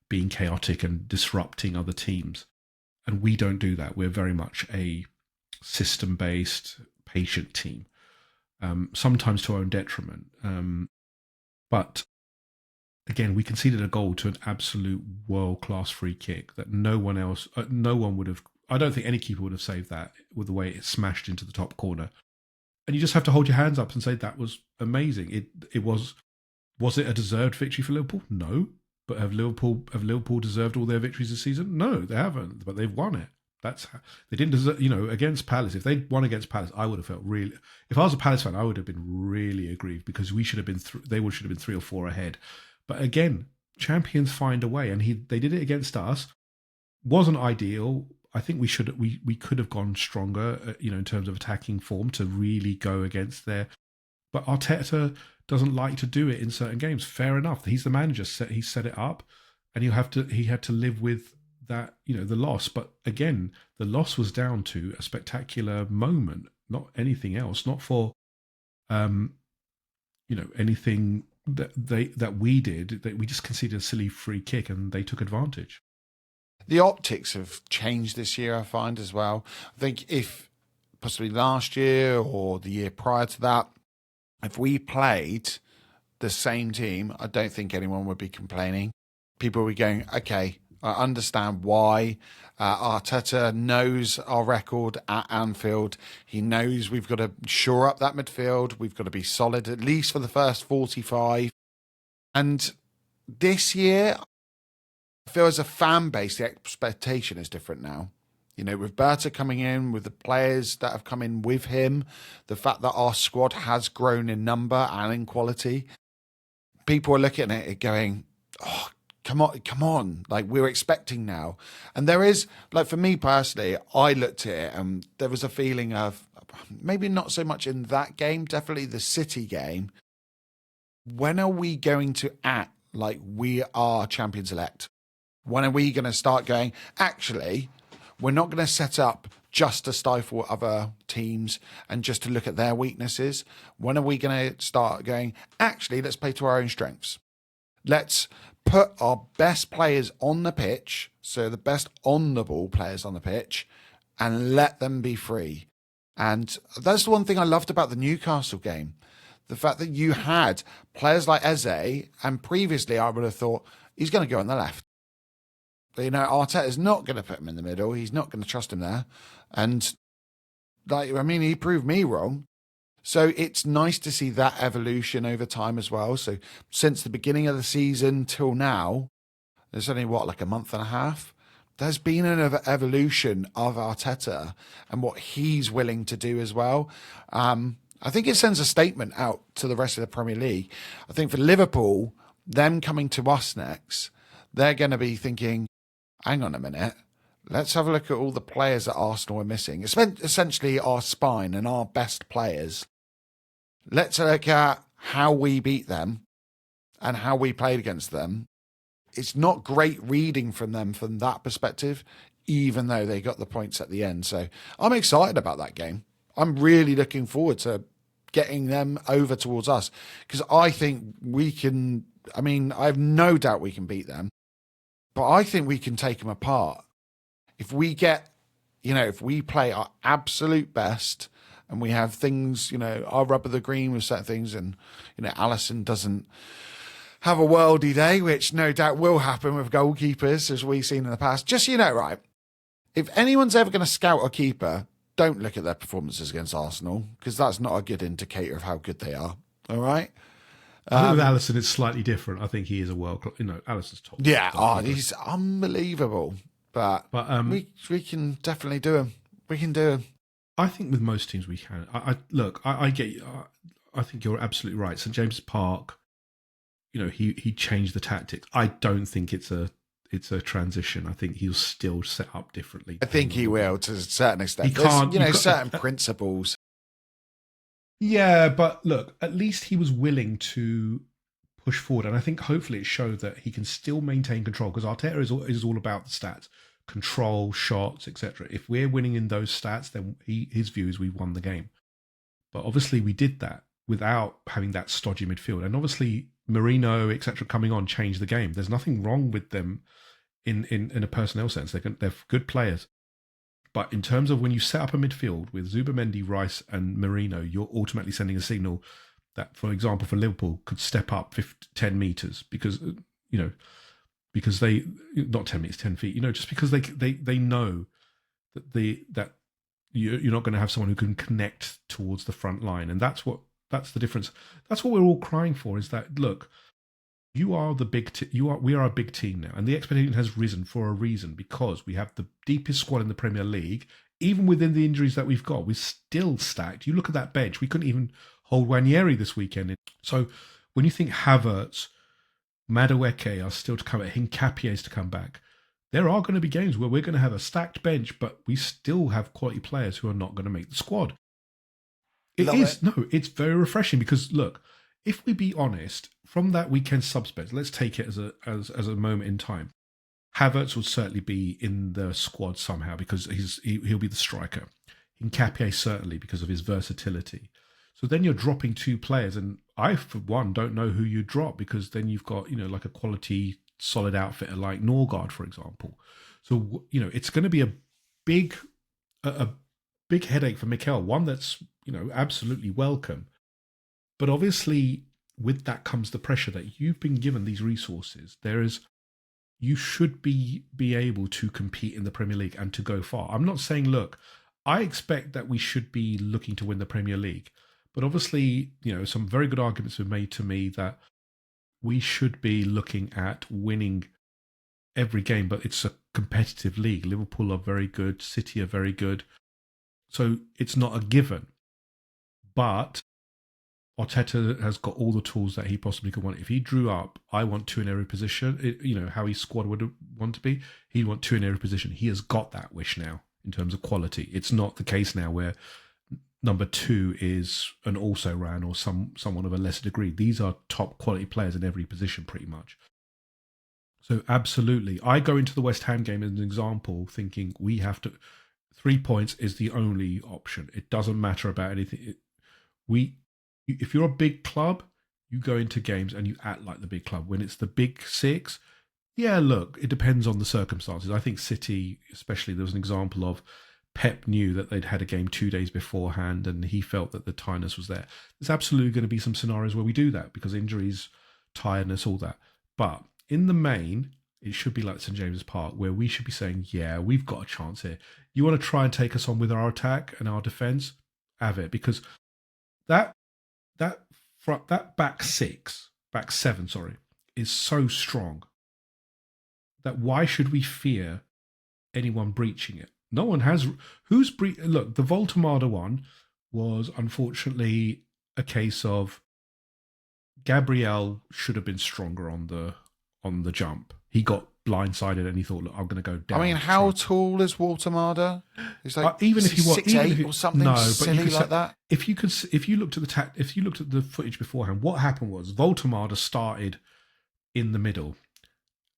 being chaotic and disrupting other teams. And we don't do that. We're very much a system-based, patient team, sometimes to our own detriment. But again, we conceded a goal to an absolute world-class free kick that no one would have. I don't think any keeper would have saved that with the way it smashed into the top corner. And you just have to hold your hands up and say that was amazing. It was. Was it a deserved victory for Liverpool? No. But have Liverpool deserved all their victories this season? No, they haven't. But they've won it. They didn't deserve. Against Palace. If they'd won against Palace, I would have felt really. If I was a Palace fan, I would have been really aggrieved because we should have been. They should have been 3 or 4 ahead. But again, champions find a way, and they did it against us. Wasn't ideal. I think we could have gone stronger. In terms of attacking form to really go against their. But Arteta doesn't like to do it in certain games. Fair enough. He's the manager. He set it up, and he had to live with that. The loss. But again, the loss was down to a spectacular moment, not anything else. Not for, anything that we did. That we just conceded a silly free kick, and they took advantage. The optics have changed this year, I find as well. I think if possibly last year or the year prior to that. If we played the same team, I don't think anyone would be complaining. People would be going, okay, I understand why. Arteta knows our record at Anfield. He knows we've got to shore up that midfield. We've got to be solid, at least for the first 45. And this year, I feel as a fan base, the expectation is different now. With Berta coming in, with the players that have come in with him, the fact that our squad has grown in number and in quality, people are looking at it going, oh, come on. Like, we're expecting now. And there is, like, for me personally, I looked at it and there was a feeling of, maybe not so much in that game, definitely the City game. When are we going to act like we are champions elect? When are we going to start going, actually, we're not going to set up just to stifle other teams and just to look at their weaknesses. When are we going to start going, actually, let's play to our own strengths. Let's put our best players on the pitch, so the best on-the-ball players on the pitch, and let them be free. And that's the one thing I loved about the Newcastle game. The fact that you had players like Eze, and previously I would have thought he's going to go on the left. But, Arteta's not going to put him in the middle. He's not going to trust him there. And, he proved me wrong. So it's nice to see that evolution over time as well. So since the beginning of the season till now, there's only, a month and a half? There's been an evolution of Arteta and what he's willing to do as well. I think it sends a statement out to the rest of the Premier League. I think for Liverpool, them coming to us next, they're going to be thinking, hang on a minute, let's have a look at all the players that Arsenal are missing. It's essentially our spine and our best players. Let's look at how we beat them and how we played against them. It's not great reading from them from that perspective, even though they got the points at the end. So I'm excited about that game. I'm really looking forward to getting them over towards us because I think we can, I have no doubt we can beat them, but I think we can take them apart. If we get, if we play our absolute best and we have things, our rub of the green with certain things and, Alisson doesn't have a worldy day, which no doubt will happen with goalkeepers, as we've seen in the past. Just, right, if anyone's ever going to scout a keeper, don't look at their performances against Arsenal because that's not a good indicator of how good they are. All right? I think with Alisson, it's slightly different. I think he is a Alisson's top. Yeah, he's unbelievable. But we can definitely do him. We can do him. I think with most teams we can. I get. I think you're absolutely right. St James's Park, he changed the tactics. I don't think it's a transition. I think he'll still set up differently. I think he will to a certain extent. He can't, certain principles. Yeah, but look, at least he was willing to push forward, and I think hopefully it showed that he can still maintain control because Arteta is all about the stats, control, shots, etc. If we're winning in those stats, then his view is we won the game. But obviously we did that without having that stodgy midfield, and obviously Marino, etc., coming on changed the game. There's nothing wrong with them in a personnel sense. They're good players. But in terms of when you set up a midfield with Zubimendi, Rice and Marino, you're ultimately sending a signal that, for example, for Liverpool, could step up 10 metres because they, not 10 metres, 10 feet, just because they know that you're not going to have someone who can connect towards the front line. And that's the difference. That's what we're all crying for is that, look, we are a big team now, and the expectation has risen for a reason because we have the deepest squad in the Premier League. Even within the injuries that we've got, we're still stacked. You look at that bench; we couldn't even hold Ranieri this weekend. So when you think Havertz, Madueke are still to come, Hincapié is to come back, there are going to be games where we're going to have a stacked bench, but we still have quality players who are not going to make the squad. It's very refreshing because look, if we be honest, from that weekend subspec, let's take it as a moment in time. Havertz will certainly be in the squad somehow because he'll be the striker. Hincapié certainly because of his versatility. So then you're dropping two players, and I, for one, don't know who you drop because then you've got like a quality, solid outfitter like Norgard, for example. So it's going to be a big headache for Mikel. One that's absolutely welcome. But obviously, with that comes the pressure that you've been given these resources. You should be able to compete in the Premier League and to go far. I'm not saying, look, I expect that we should be looking to win the Premier League. But obviously, some very good arguments were made to me that we should be looking at winning every game. But it's a competitive league. Liverpool are very good. City are very good. So it's not a given. But Arteta has got all the tools that he possibly could want. If he drew up, I want two in every position, how his squad would want to be, he'd want two in every position. He has got that wish now in terms of quality. It's not the case now where number two is an also-ran or someone of a lesser degree. These are top quality players in every position pretty much. So absolutely. I go into the West Ham game as an example thinking we have to... 3 points is the only option. It doesn't matter about anything. If you're a big club, you go into games and you act like the big club. When it's the big six, yeah, look, it depends on the circumstances. I think City, especially, there was an example of Pep knew that they'd had a game 2 days beforehand and he felt that the tiredness was there. There's absolutely going to be some scenarios where we do that because injuries, tiredness, all that. But in the main, it should be like St James's Park where we should be saying, yeah, we've got a chance here. You want to try and take us on with our attack and our defence? Have it. Because that back seven, is so strong that why should we fear anyone breaching it? No one has. Look, the Voltemada one was unfortunately a case of Gabriel should have been stronger on the jump. He got blindsided and he thought, look, I'm going to go down. I mean, how tall is Voltemada? He's like even if he was 6'8" or something silly like that. If you looked at the footage beforehand, what happened was Voltemada started in the middle,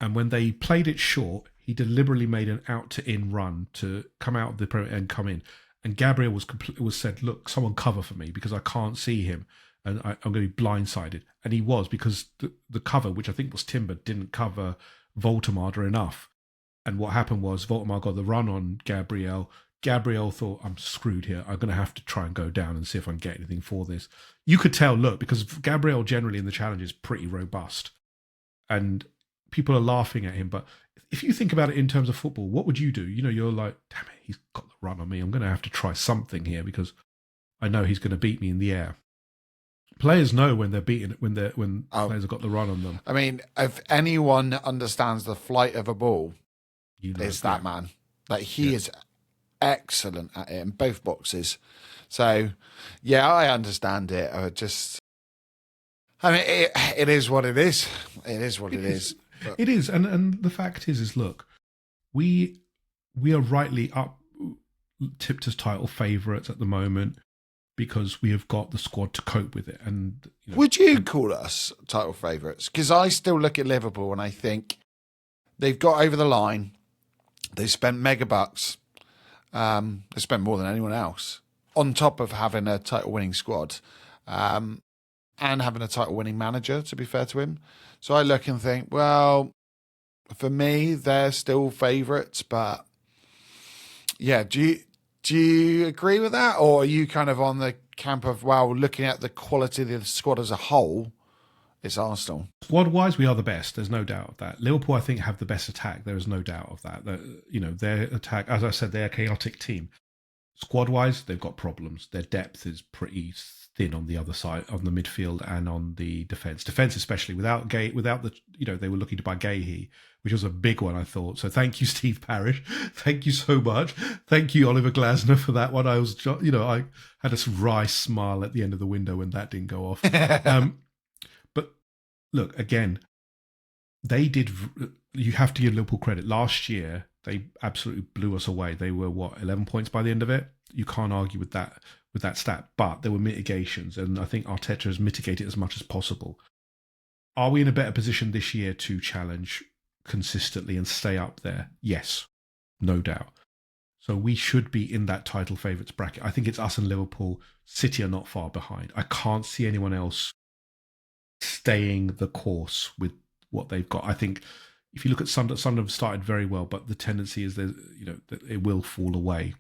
and when they played it short, he deliberately made an out to in run to come out of the perimeter and come in. And Gabriel was said, look, someone cover for me because I can't see him and I'm going to be blindsided. And he was, because the cover, which I think was Timber, didn't cover Voltemada enough. And what happened was Voltemada got the run on Gabriel. Gabriel thought, I'm screwed here. I'm going to have to try and go down and see if I can get anything for this. You could tell, look, because Gabriel generally in the challenge is pretty robust. And people are laughing at him, but if you think about it in terms of football, what would you do? You're like, damn it, he's got the run on me. I'm going to have to try something here because I know he's going to beat me in the air. Players know when they're beaten, when players have got the run on them. I mean, if anyone understands the flight of a ball, it's that man. Like he is excellent at it in both boxes. So, yeah, I understand it. It is what it is. It is what it is. But it is, and the fact is look, we are rightly tipped as title favourites at the moment because we have got the squad to cope with it. And would you call us title favourites? Because I still look at Liverpool and I think they've got over the line. They spent mega bucks. They spent more than anyone else on top of having a title-winning squad. And having a title-winning manager, to be fair to him. So I look and think, well, for me, they're still favourites. But, yeah, do you agree with that? Or are you kind of on the camp of, well, looking at the quality of the squad as a whole, it's Arsenal? Squad-wise, we are the best. There's no doubt of that. Liverpool, I think, have the best attack. There is no doubt of that. Their attack, as I said, they're a chaotic team. Squad-wise, they've got problems. Their depth is pretty thin on the other side, on the midfield and on the defence. Defence especially, without they were looking to buy Gahey, which was a big one, I thought. So thank you, Steve Parish. Thank you so much. Thank you, Oliver Glasner, for that one. I had a wry smile at the end of the window when that didn't go off. But look, again, they did. You have to give Liverpool credit. Last year, they absolutely blew us away. They were 11 points by the end of it. You can't argue with that stat, but there were mitigations, and I think Arteta has mitigated as much as possible. Are we in a better position this year to challenge consistently and stay up there? Yes, no doubt. So we should be in that title favourites bracket. I think it's us and Liverpool. City are not far behind. I can't see anyone else staying the course with what they've got. I think if you look at Sunderland have started very well, but the tendency is that it will fall away.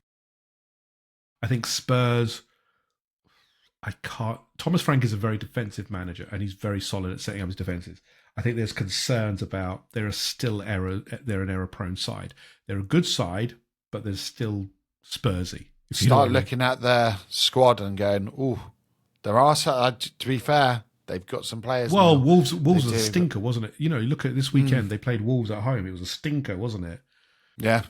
I think Spurs, Thomas Frank is a very defensive manager and he's very solid at setting up his defences. I think there's concerns about they're an error-prone side. They're a good side, but they're still Spursy. Start looking at their squad and going, there are some, to be fair, they've got some players. Well, now. Wolves was a stinker, wasn't it? You look at this weekend, they played Wolves at home. It was a stinker, wasn't it? Yeah.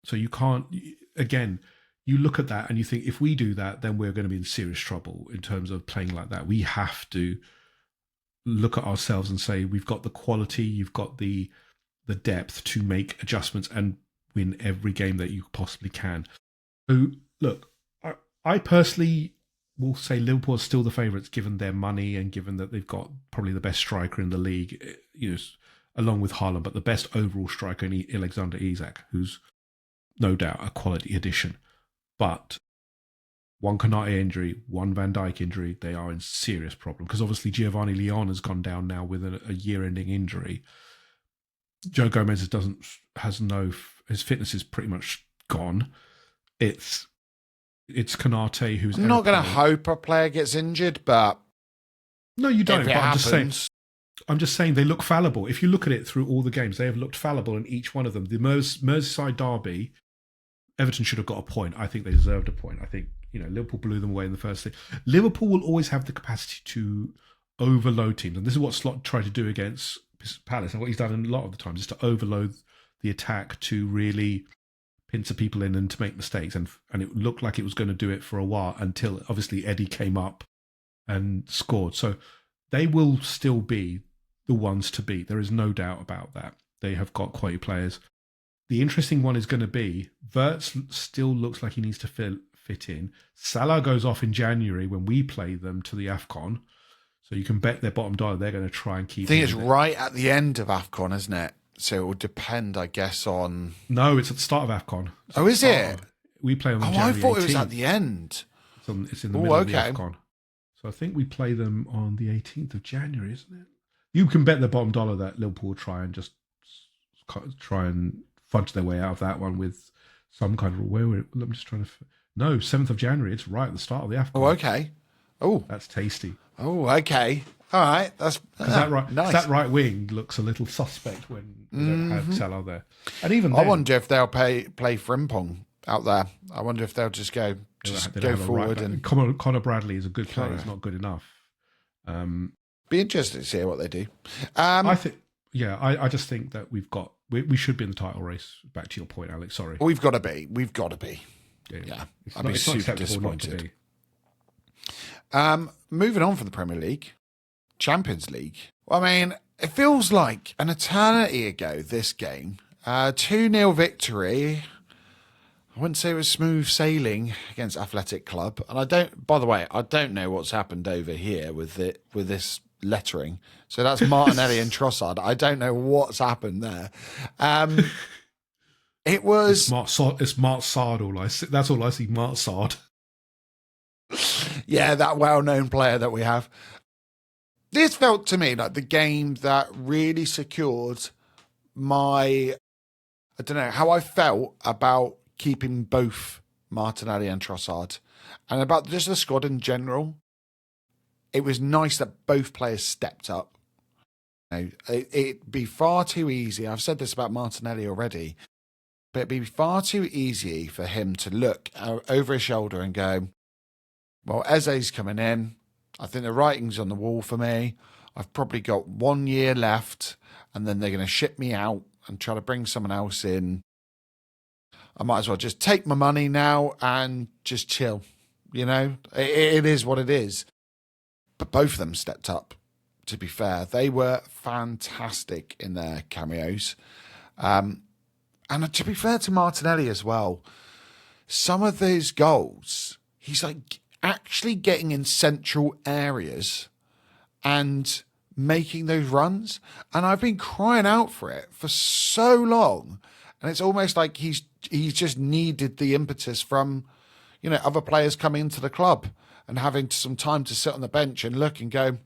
So you can't, again, you look at that and you think, if we do that, then we're going to be in serious trouble in terms of playing like that. We have to look at ourselves and say, we've got the quality, you've got the depth to make adjustments and win every game that you possibly can. So, look, I personally will say Liverpool are still the favourites given their money and given that they've got probably the best striker in the league, along with Haaland, but the best overall striker in Alexander Isak, who's no doubt a quality addition. But one Konate injury, one Van Dijk injury, they are in serious problem because obviously Giovanni Leon has gone down now with a year-ending injury. Joe Gomez his fitness is pretty much gone. it's Konate who's. I'm not going to hope a player gets injured, but no, you don't. If it but happens, I'm just saying they look fallible. If you look at it through all the games, they have looked fallible in each one of them. The Merseyside derby, Everton should have got a point. I think they deserved a point. I think Liverpool blew them away in the first thing. Liverpool will always have the capacity to overload teams, and this is what Slot tried to do against Palace, and what he's done a lot of the times is to overload the attack to really pincer people in and to make mistakes, and it looked like it was going to do it for a while until obviously Eddie came up and scored. So they will still be the ones to beat. There is no doubt about that. They have got quality players. The interesting one is going to be Wirtz still looks like he needs to fit in. Salah goes off in January when we play them to the AFCON. So you can bet their bottom dollar they're going to try and keep. I think it's right at the end of AFCON, isn't it? So it will depend, I guess, on. No, it's at the start of AFCON. Oh, is it? We play on January 18th. I thought it was at the end. It's in the middle of the AFCON. So I think we play them on the 18th of January, isn't it? You can bet the bottom dollar that Liverpool will try and just try and fudge their way out of that one with some kind of I'm just trying to. No, 7th of January. It's right at the start of the AFCON. Oh, okay. Oh, that's tasty. Oh, okay. All right. That's that right. Nice. That right wing looks a little suspect when they don't have Salah there. And even I wonder if they'll play Frimpong out there. I wonder if they'll just go forward and. Connor Bradley is a good player. He's not good enough. Be interested to see what they do. I think. Yeah, I just think that we should be in the title race. Back to your point, Alex. Sorry. We've got to be. Yeah. I'd be super disappointed. Moving on from the Premier League, Champions League. Well, I mean, it feels like an eternity ago, this game. 2-0 victory. I wouldn't say it was smooth sailing against Athletic Club. And by the way, I don't know what's happened over here with this lettering. So that's Martinelli and Trossard. I don't know what's happened there. It was... It's Mart Sard all I see. That's all I see, Mart Sard. Yeah, that well-known player that we have. This felt to me like the game that really secured I don't know, how I felt about keeping both Martinelli and Trossard and about just the squad in general. It was nice that both players stepped up. It'd be far too easy. I've said this about Martinelli already, but it'd be far too easy for him to look over his shoulder and go, well, Eze's coming in. I think the writing's on the wall for me. I've probably got 1 year left, and then they're going to ship me out and try to bring someone else in. I might as well just take my money now and just chill. It is what it is. But both of them stepped up, to be fair. They were fantastic in their cameos. And to be fair to Martinelli as well, some of those goals, he's like actually getting in central areas and making those runs. And I've been crying out for it for so long. And it's almost like he's just needed the impetus from, other players coming into the club and having some time to sit on the bench and look and go,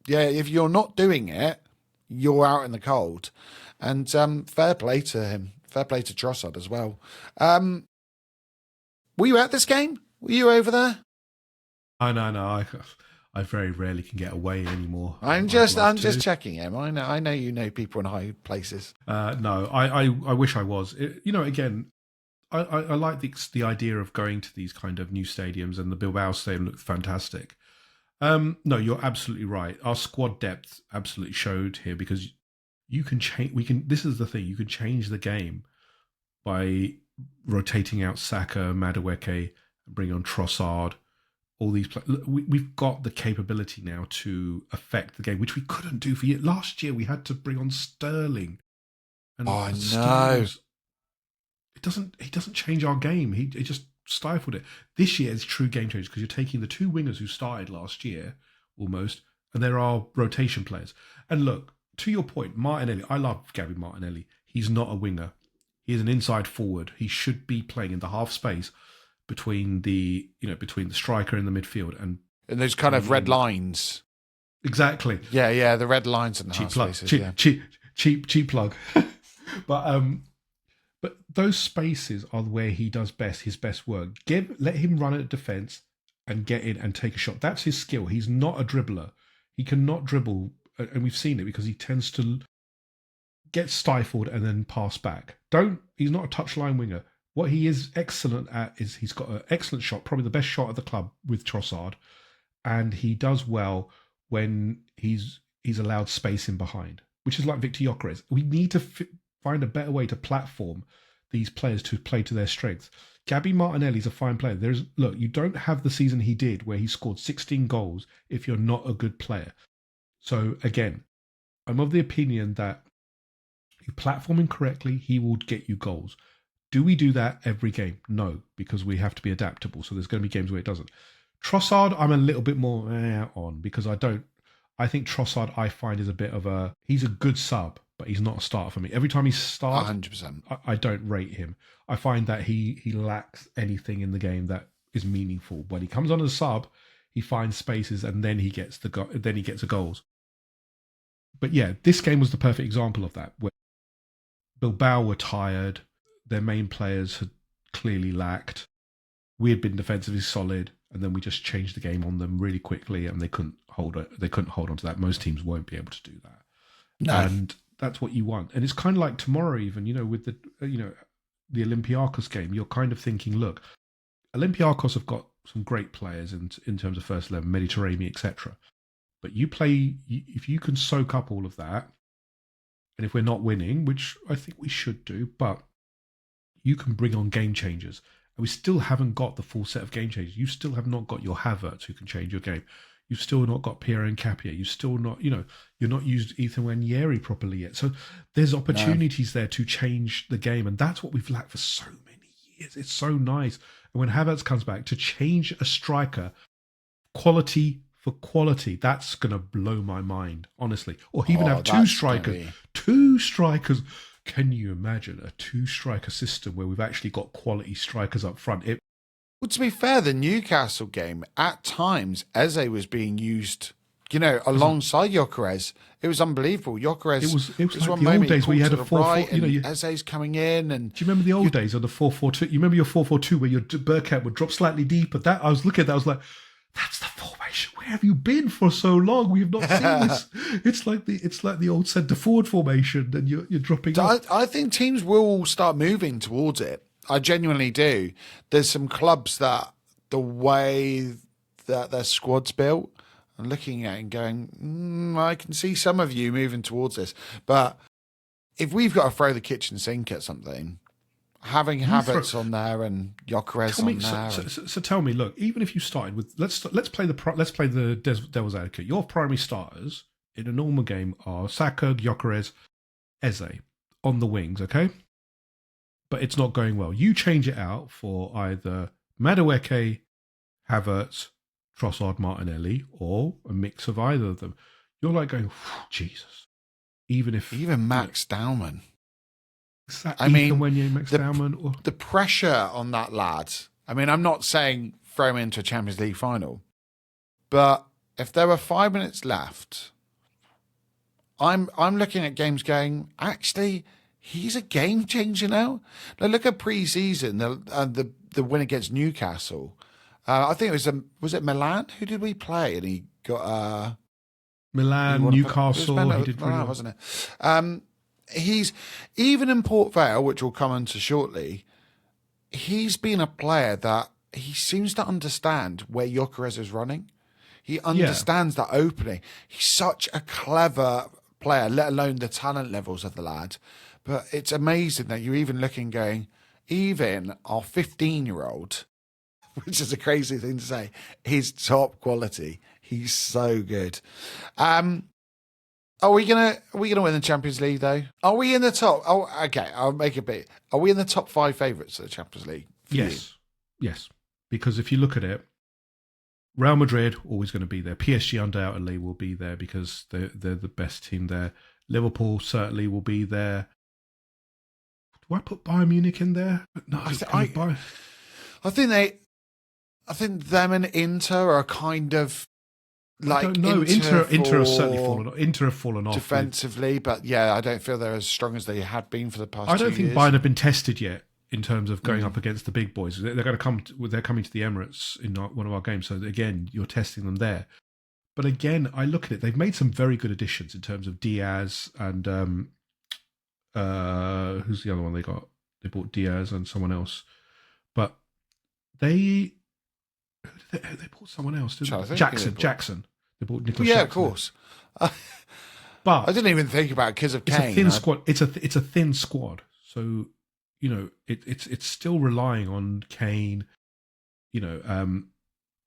yeah, if you're not doing it, you're out in the cold. And fair play to him. Fair play to Trossard as well. Were you at this game? Were you over there? Oh, no. I very rarely can get away anymore. I'm just checking him. I know you know people in high places. No, I wish I was. Again, I like the idea of going to these kind of new stadiums, and the Bilbao stadium looked fantastic. No, you're absolutely right. Our squad depth absolutely showed here because you can change. This is the thing. You can change the game by rotating out Saka, Madueke, bring on Trossard. All these we've got the capability now to affect the game, which we couldn't do for years. Last year we had to bring on Sterling. And I know. He doesn't change our game. He just stifled it. This year is true game change because you're taking the two wingers who started last year almost, and there are rotation players. And look, to your point, Martinelli, I love Gabby Martinelli. He's not a winger. He is an inside forward. He should be playing in the half space between the striker and the midfield and those kind of red lines. Exactly. Yeah, the red lines in the half spaces. Cheap plug. But those spaces are where he does his best work. Let him run at defence and get in and take a shot. That's his skill. He's not a dribbler. He cannot dribble, and we've seen it because he tends to get stifled and then pass back. He's not a touchline winger. What he is excellent at is he's got an excellent shot, probably the best shot at the club with Trossard, and he does well when he's allowed space in behind, which is like Victor Gyökeres. We need to find a better way to platform these players to play to their strengths. Gabby Martinelli's a fine player. You don't have the season he did where he scored 16 goals if you're not a good player. So again, I'm of the opinion that you platform him correctly, he will get you goals. Do we do that every game? No, because we have to be adaptable. So there's going to be games where it doesn't. Trossard, I'm a little bit more on because I think Trossard I find is he's a good sub, but he's not a starter for me. Every time he starts, 100%. I don't rate him. I find that he lacks anything in the game that is meaningful. When he comes on as a sub, he finds spaces and then he gets the goals. But yeah, this game was the perfect example of that. Where Bilbao were tired, their main players had clearly lacked. We had been defensively solid, and then we just changed the game on them really quickly, and they couldn't hold it. They couldn't hold on to that. Most teams won't be able to do that. No. And that's what you want. And it's kind of like tomorrow, even with the the Olympiacos game. You're kind of thinking, look, Olympiacos have got some great players in terms of first 11, Mediterranean, etc. But if you can soak up all of that, and if we're not winning, which I think we should do, but you can bring on game changers. And we still haven't got the full set of game changers. You still have not got your Havertz who can change your game. You've still not got Piero Nkapia. You've still not, you're not used Ethan Nwaneri properly yet. So there's opportunities there to change the game. And that's what we've lacked for so many years. It's so nice. And when Havertz comes back, to change a striker, quality for quality, that's going to blow my mind, honestly. Or even have two strikers. Can you imagine a two-striker system where we've actually got quality strikers up front? Well, to be fair, the Newcastle game, at times, Eze was being used, alongside Gyökeres. It was unbelievable. Gyökeres, it was like the old days where you had a 4-4, Eze's coming in. And do you remember the old days of the 4-4-2? You remember your 4-4-2 where your Burkett would drop slightly deeper? I was looking at that, I was like, that's the formation. Where have you been for so long? We have not seen this. It's like the old centre forward formation, and you're dropping. So I think teams will start moving towards it. I genuinely do. There's some clubs that the way that their squad's built, I'm looking at it and going, I can see some of you moving towards this. But if we've got to throw the kitchen sink at something, having Havertz on there and Gyökeres on there. So tell me, look, even if you started with let's play the devil's advocate. Your primary starters in a normal game are Saka, Gyökeres, Eze on the wings, okay? But it's not going well. You change it out for either Madueke, Havertz, Trossard, Martinelli, or a mix of either of them. You're like going, Jesus. Even Max Dowman. I mean, when you Max Dowman, the pressure on that lad. I mean, I'm not saying throw him into a Champions League final, but if there were 5 minutes left, I'm looking at games going, actually, he's a game changer now. Now look at pre-season, the win against Newcastle. I think it was it Milan? Who did we play? And he got Milan, Newcastle. He did Milan, wasn't it? He's even in Port Vale, which we'll come on to shortly. He's been a player that he seems to understand where Gyökeres is running. He understands that opening. He's such a clever player, let alone the talent levels of the lad. But it's amazing that you're even looking, going, even our 15-year-old, which is a crazy thing to say, he's top quality. He's so good. Are we gonna win the Champions League though? Are we in the top? Oh, okay. I'll make it big. Are we in the top 5 favourites of the Champions League? Yes. Because if you look at it, Real Madrid always going to be there. PSG undoubtedly will be there because they're the best team there. Liverpool certainly will be there. Do I put Bayern Munich in there? No, I think them and Inter are kind of like, I don't know. Inter have certainly fallen. Inter have fallen off defensively, but yeah, I don't feel they're as strong as they had been for the past 2 years. I don't think Bayern have been tested yet in terms of going up against the big boys. They're going to come. They're coming to the Emirates in one of our games, so again, you're testing them there. But again, I look at it. They've made some very good additions in terms of Diaz and who's the other one they got? They bought Diaz and someone else, but they bought someone else. Jackson. They bought Nicholas. Yeah, Jackson. of course. But I didn't even think about it because of Kane. It's a thin squad. It's a thin squad. So it's still relying on Kane,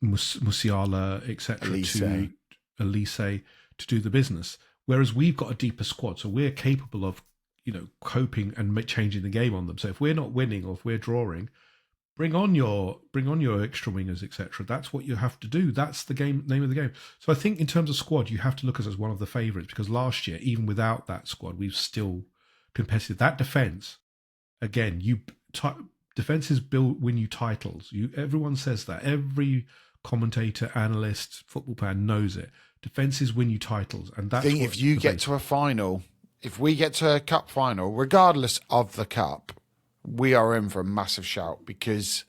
Musiala, etc. Elise to do the business. Whereas we've got a deeper squad, so we're capable of coping and changing the game on them. So if we're not winning or if we're drawing, bring on your extra wingers, etc. That's what you have to do. That's the name of the game. So I think in terms of squad, you have to look at us as one of the favourites, because last year, even without that squad, we've still competitive. That defence, again, defences win you titles. Everyone says that. Every commentator, analyst, football fan knows it. Defences win you titles, and that's if you get to a final, if we get to a cup final, regardless of the cup, we are in for a massive shout, because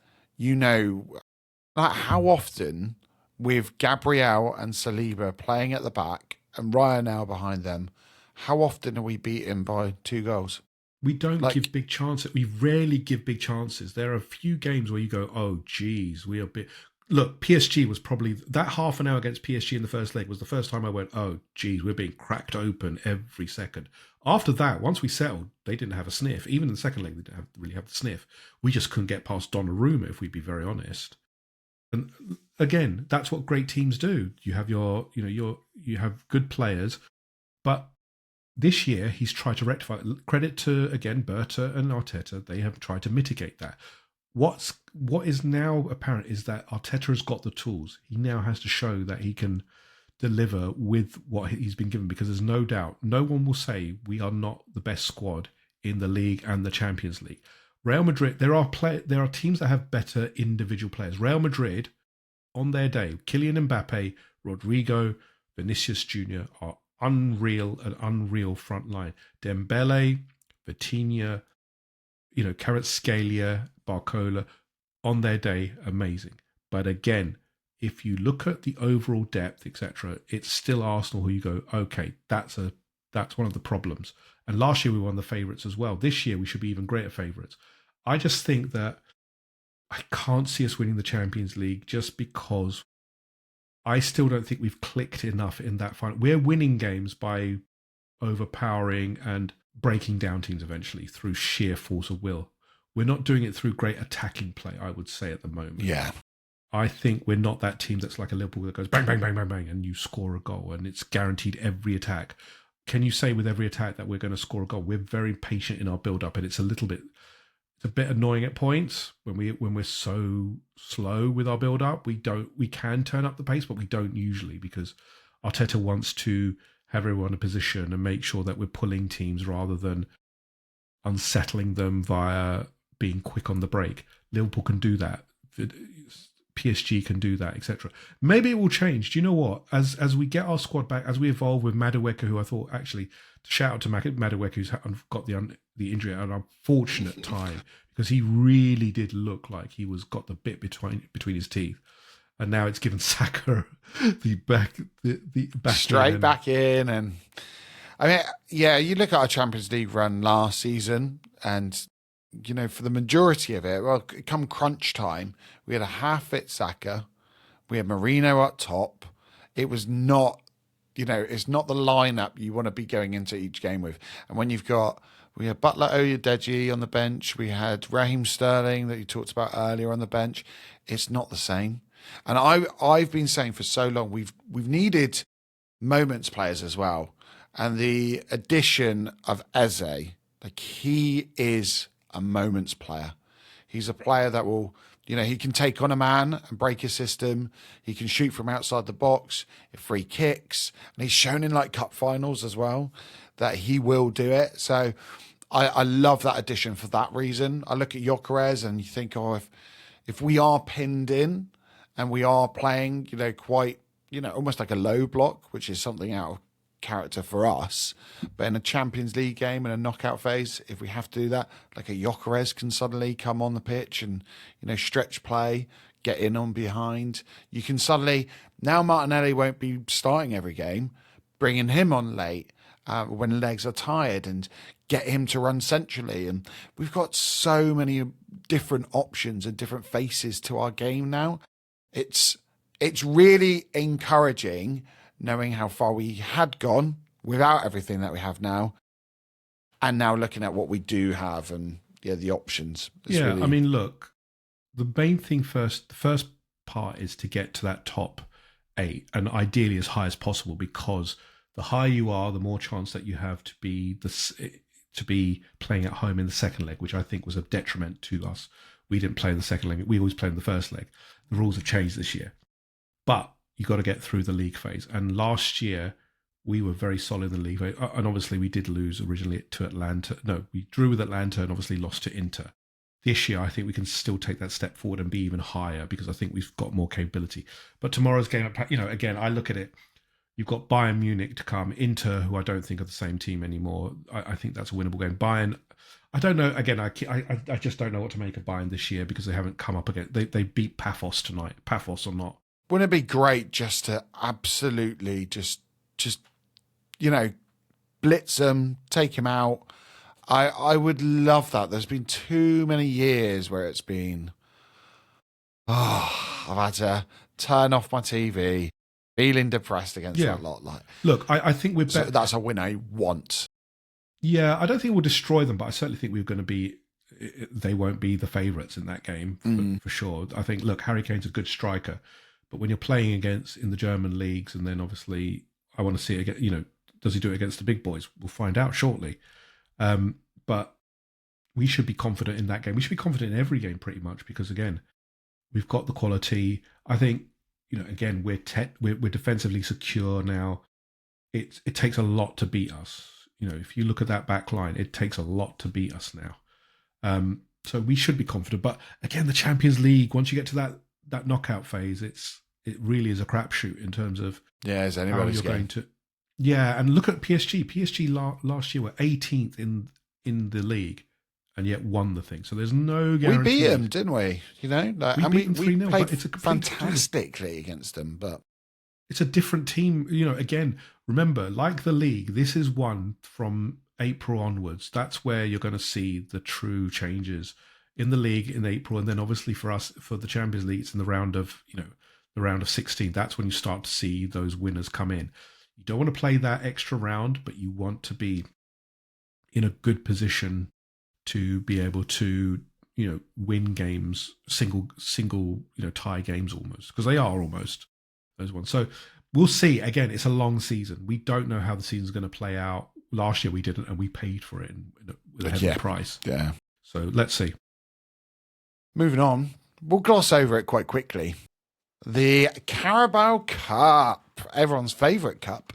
how often with Gabriel and Saliba playing at the back and Raya now behind them, how often are we beaten by 2 goals? We don't give big chances. We rarely give big chances. There are a few games where you go, oh, geez, we are bit. Look, PSG was probably that half an hour against PSG in the first leg was the first time I went, oh, geez, we're being cracked open every second. After that, once we settled, they didn't have a sniff. Even in the second leg, they didn't really have the sniff. We just couldn't get past Donnarumma, if we'd be very honest. And again, that's what great teams do. You have you have good players, but this year he's tried to rectify. Credit to again Berta and Arteta; they have tried to mitigate that. What is now apparent is that Arteta has got the tools. He now has to show that he can deliver with what he's been given, because there's no doubt, no one will say we are not the best squad in the league and the Champions League. Real Madrid, there are teams that have better individual players. Real Madrid, on their day, Kylian Mbappe, Rodrigo, Vinicius Jr. are an unreal front line. Dembele, Vitinha, Kvaratskhelia, Barcola, on their day, amazing. But again, if you look at the overall depth, etc., it's still Arsenal who you go, okay, that's one of the problems. And last year we were one of the favourites as well. This year we should be even greater favourites. I just think that I can't see us winning the Champions League just because I still don't think we've clicked enough in that final. We're winning games by overpowering and breaking down teams eventually through sheer force of will. We're not doing it through great attacking play, I would say, at the moment. Yeah. I think we're not that team that's like a Liverpool that goes bang, bang, bang, bang, bang, and you score a goal, and it's guaranteed every attack. Can you say with every attack that we're going to score a goal? We're very patient in our build-up, and it's a bit annoying at points when we're so slow with our build-up. We can turn up the pace, but we don't usually, because Arteta wants to have everyone in a position and make sure that we're pulling teams rather than unsettling them via being quick on the break. Liverpool can do that. PSG can do that, etc. Maybe it will change. Do you know what? As we get our squad back, as we evolve with Madueke, who I thought actually, shout out to Madueke, who's got the injury at an unfortunate time, because he really did look like he got the bit between his teeth, and now it's given Saka the back straight back in. And I mean, yeah, you look at our Champions League run last season, and for the majority of it, well, come crunch time, we had a half-fit Saka, we had Marino up top. It was not, it's not the lineup you want to be going into each game with. And when we had Butler Oyedeji on the bench, we had Raheem Sterling that you talked about earlier on the bench. It's not the same. And I've been saying for so long, we've needed moments players as well. And the addition of Eze, he is a moments player. He's a player that will, he can take on a man and break his system. He can shoot from outside the box, free kicks, and he's shown in cup finals as well that he will do it. So I love that addition for that reason. I look at Gyökeres and you think, if we are pinned in and we are playing, quite, almost like a low block, which is something out of character for us. But in a Champions League game and a knockout phase, if we have to do that, like a Gyökeres can suddenly come on the pitch and, stretch play, get in on behind. You can suddenly, now Martinelli won't be starting every game, bringing him on late when legs are tired and get him to run centrally. And we've got so many different options and different faces to our game now. It's really encouraging knowing how far we had gone without everything that we have now, and now looking at what we do have and the options. I mean, look, the main thing the first part is to get to that top 8, and ideally as high as possible, because the higher you are, the more chance that you have to be playing at home in the second leg, which I think was a detriment to us. We didn't play in the second leg. We always played in the first leg. The rules have changed this year. But you got to get through the league phase. And last year, we were very solid in the league phase. And obviously, we did lose originally to Atlanta. No, we drew with Atlanta and obviously lost to Inter. This year, I think we can still take that step forward and be even higher, because I think we've got more capability. But tomorrow's game, again, I look at it. You've got Bayern Munich to come, Inter, who I don't think are the same team anymore. I think that's a winnable game. Bayern, I don't know. Again, I just don't know what to make of Bayern this year, because they haven't come up again. They beat Paphos tonight. Paphos or not. Wouldn't it be great just to absolutely just blitz them, take him out? I would love that. There's been too many years where it's been, I've had to turn off my TV, feeling depressed against that lot. Like, look, I think we're better. So that's a win I want. Yeah, I don't think we'll destroy them, but I certainly think we're going to be. They won't be the favourites in that game for sure. I think, look, Harry Kane's a good striker, but when you're playing against in the German leagues, and then obviously I want to see it again. Does he do it against the big boys? We'll find out shortly. But we should be confident in that game. We should be confident in every game pretty much, because again, we've got the quality. I think again we're defensively secure now. It takes a lot to beat us. If you look at that back line, it takes a lot to beat us now. So we should be confident. But again, the Champions League, once you get to that knockout phase, it really is a crapshoot in terms of is anybody's going to. Yeah, and look at PSG. PSG last year were 18th in the league, and yet won the thing. So there's no guarantee. We beat them, didn't we? We beat them 3-0, played but it's fantastically against them. But it's a different team. Again, remember, like the league, this is one from April onwards. That's where you're going to see the true changes in the league in April, and then obviously for us, for the Champions League, it's in the round of 16. That's when you start to see those winners come in. You don't want to play that extra round, but you want to be in a good position to be able to, win games, single, tie games almost, because they are almost those ones. So we'll see. Again, it's a long season. We don't know how the season's going to play out. Last year we didn't, and we paid for it with a heavy price. Yeah. So let's see. Moving on, we'll gloss over it quite quickly. The Carabao Cup, everyone's favourite cup.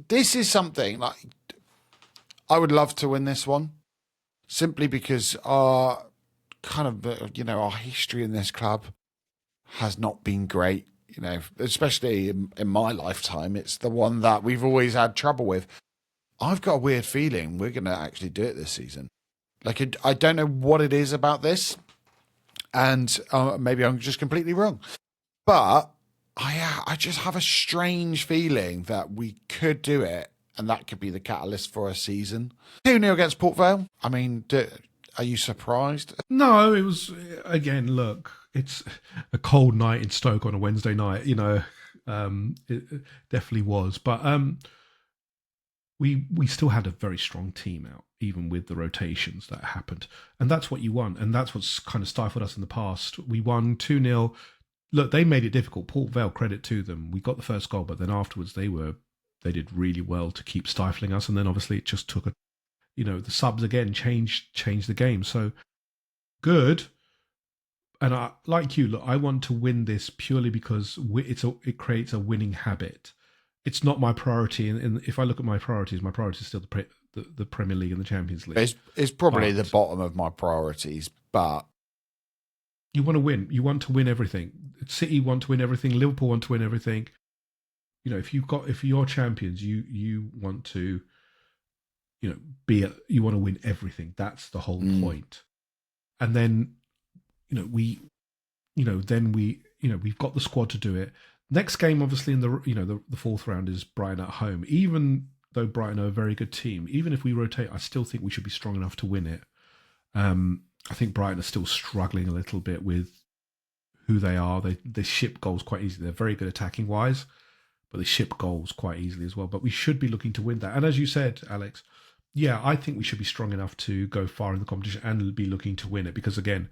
This is something like I would love to win this one, simply because our our history in this club has not been great. Especially in my lifetime, it's the one that we've always had trouble with. I've got a weird feeling we're going to actually do it this season. Like, I don't know what it is about this. And maybe I'm just completely wrong. But I just have a strange feeling that we could do it, and that could be the catalyst for a season. 2-0 against Port Vale. I mean, are you surprised? No, it was, again, look, it's a cold night in Stoke on a Wednesday night. It definitely was. But we still had a very strong team out, even with the rotations that happened. And that's what you want. And that's what's kind of stifled us in the past. We won 2-0. Look, they made it difficult. Port Vale, credit to them. We got the first goal, but then afterwards they did really well to keep stifling us. And then obviously it just took the subs again changed the game. So good. And like you, look, I want to win this purely because it creates a winning habit. It's not my priority, and if I look at my priorities is still the Premier League and the Champions League. It's probably the bottom of my priorities, but You want to win. You want to win everything. City want to win everything. Liverpool want to win everything. If you're champions, you want to, you want to win everything. That's the whole point. And then, we've got the squad to do it. Next game, obviously, in the fourth round is Brighton at home. Even though Brighton are a very good team, even if we rotate, I still think we should be strong enough to win it. I think Brighton are still struggling a little bit with who they are. They ship goals quite easily. They're very good attacking wise, but they ship goals quite easily as well. But we should be looking to win that. And as you said, Alex, yeah, I think we should be strong enough to go far in the competition and be looking to win it because, again,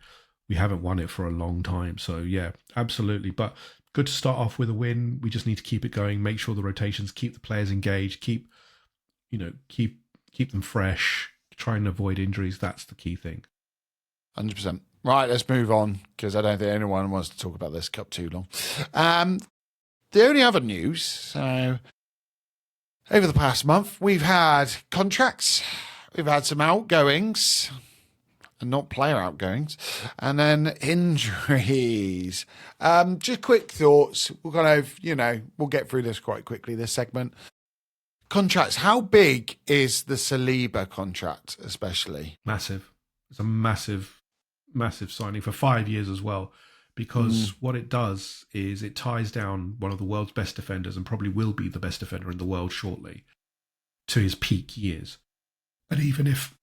we haven't won it for a long time. So, yeah, absolutely. But good to start off with a win. We just need to keep it going, make sure the rotations, keep the players engaged, keep them fresh, try and avoid injuries. That's the key thing. 100%. Right, let's move on because I don't think anyone wants to talk about this cup too long. The only other news, so over the past month, we've had contracts, we've had some outgoings, and not player outgoings, and then injuries. Just quick thoughts. We'll get through this quite quickly, this segment. Contracts. How big is the Saliba contract, especially? Massive. It's a massive signing for 5 years as well, because what it does is it ties down one of the world's best defenders and probably will be the best defender in the world shortly to his peak years. And even if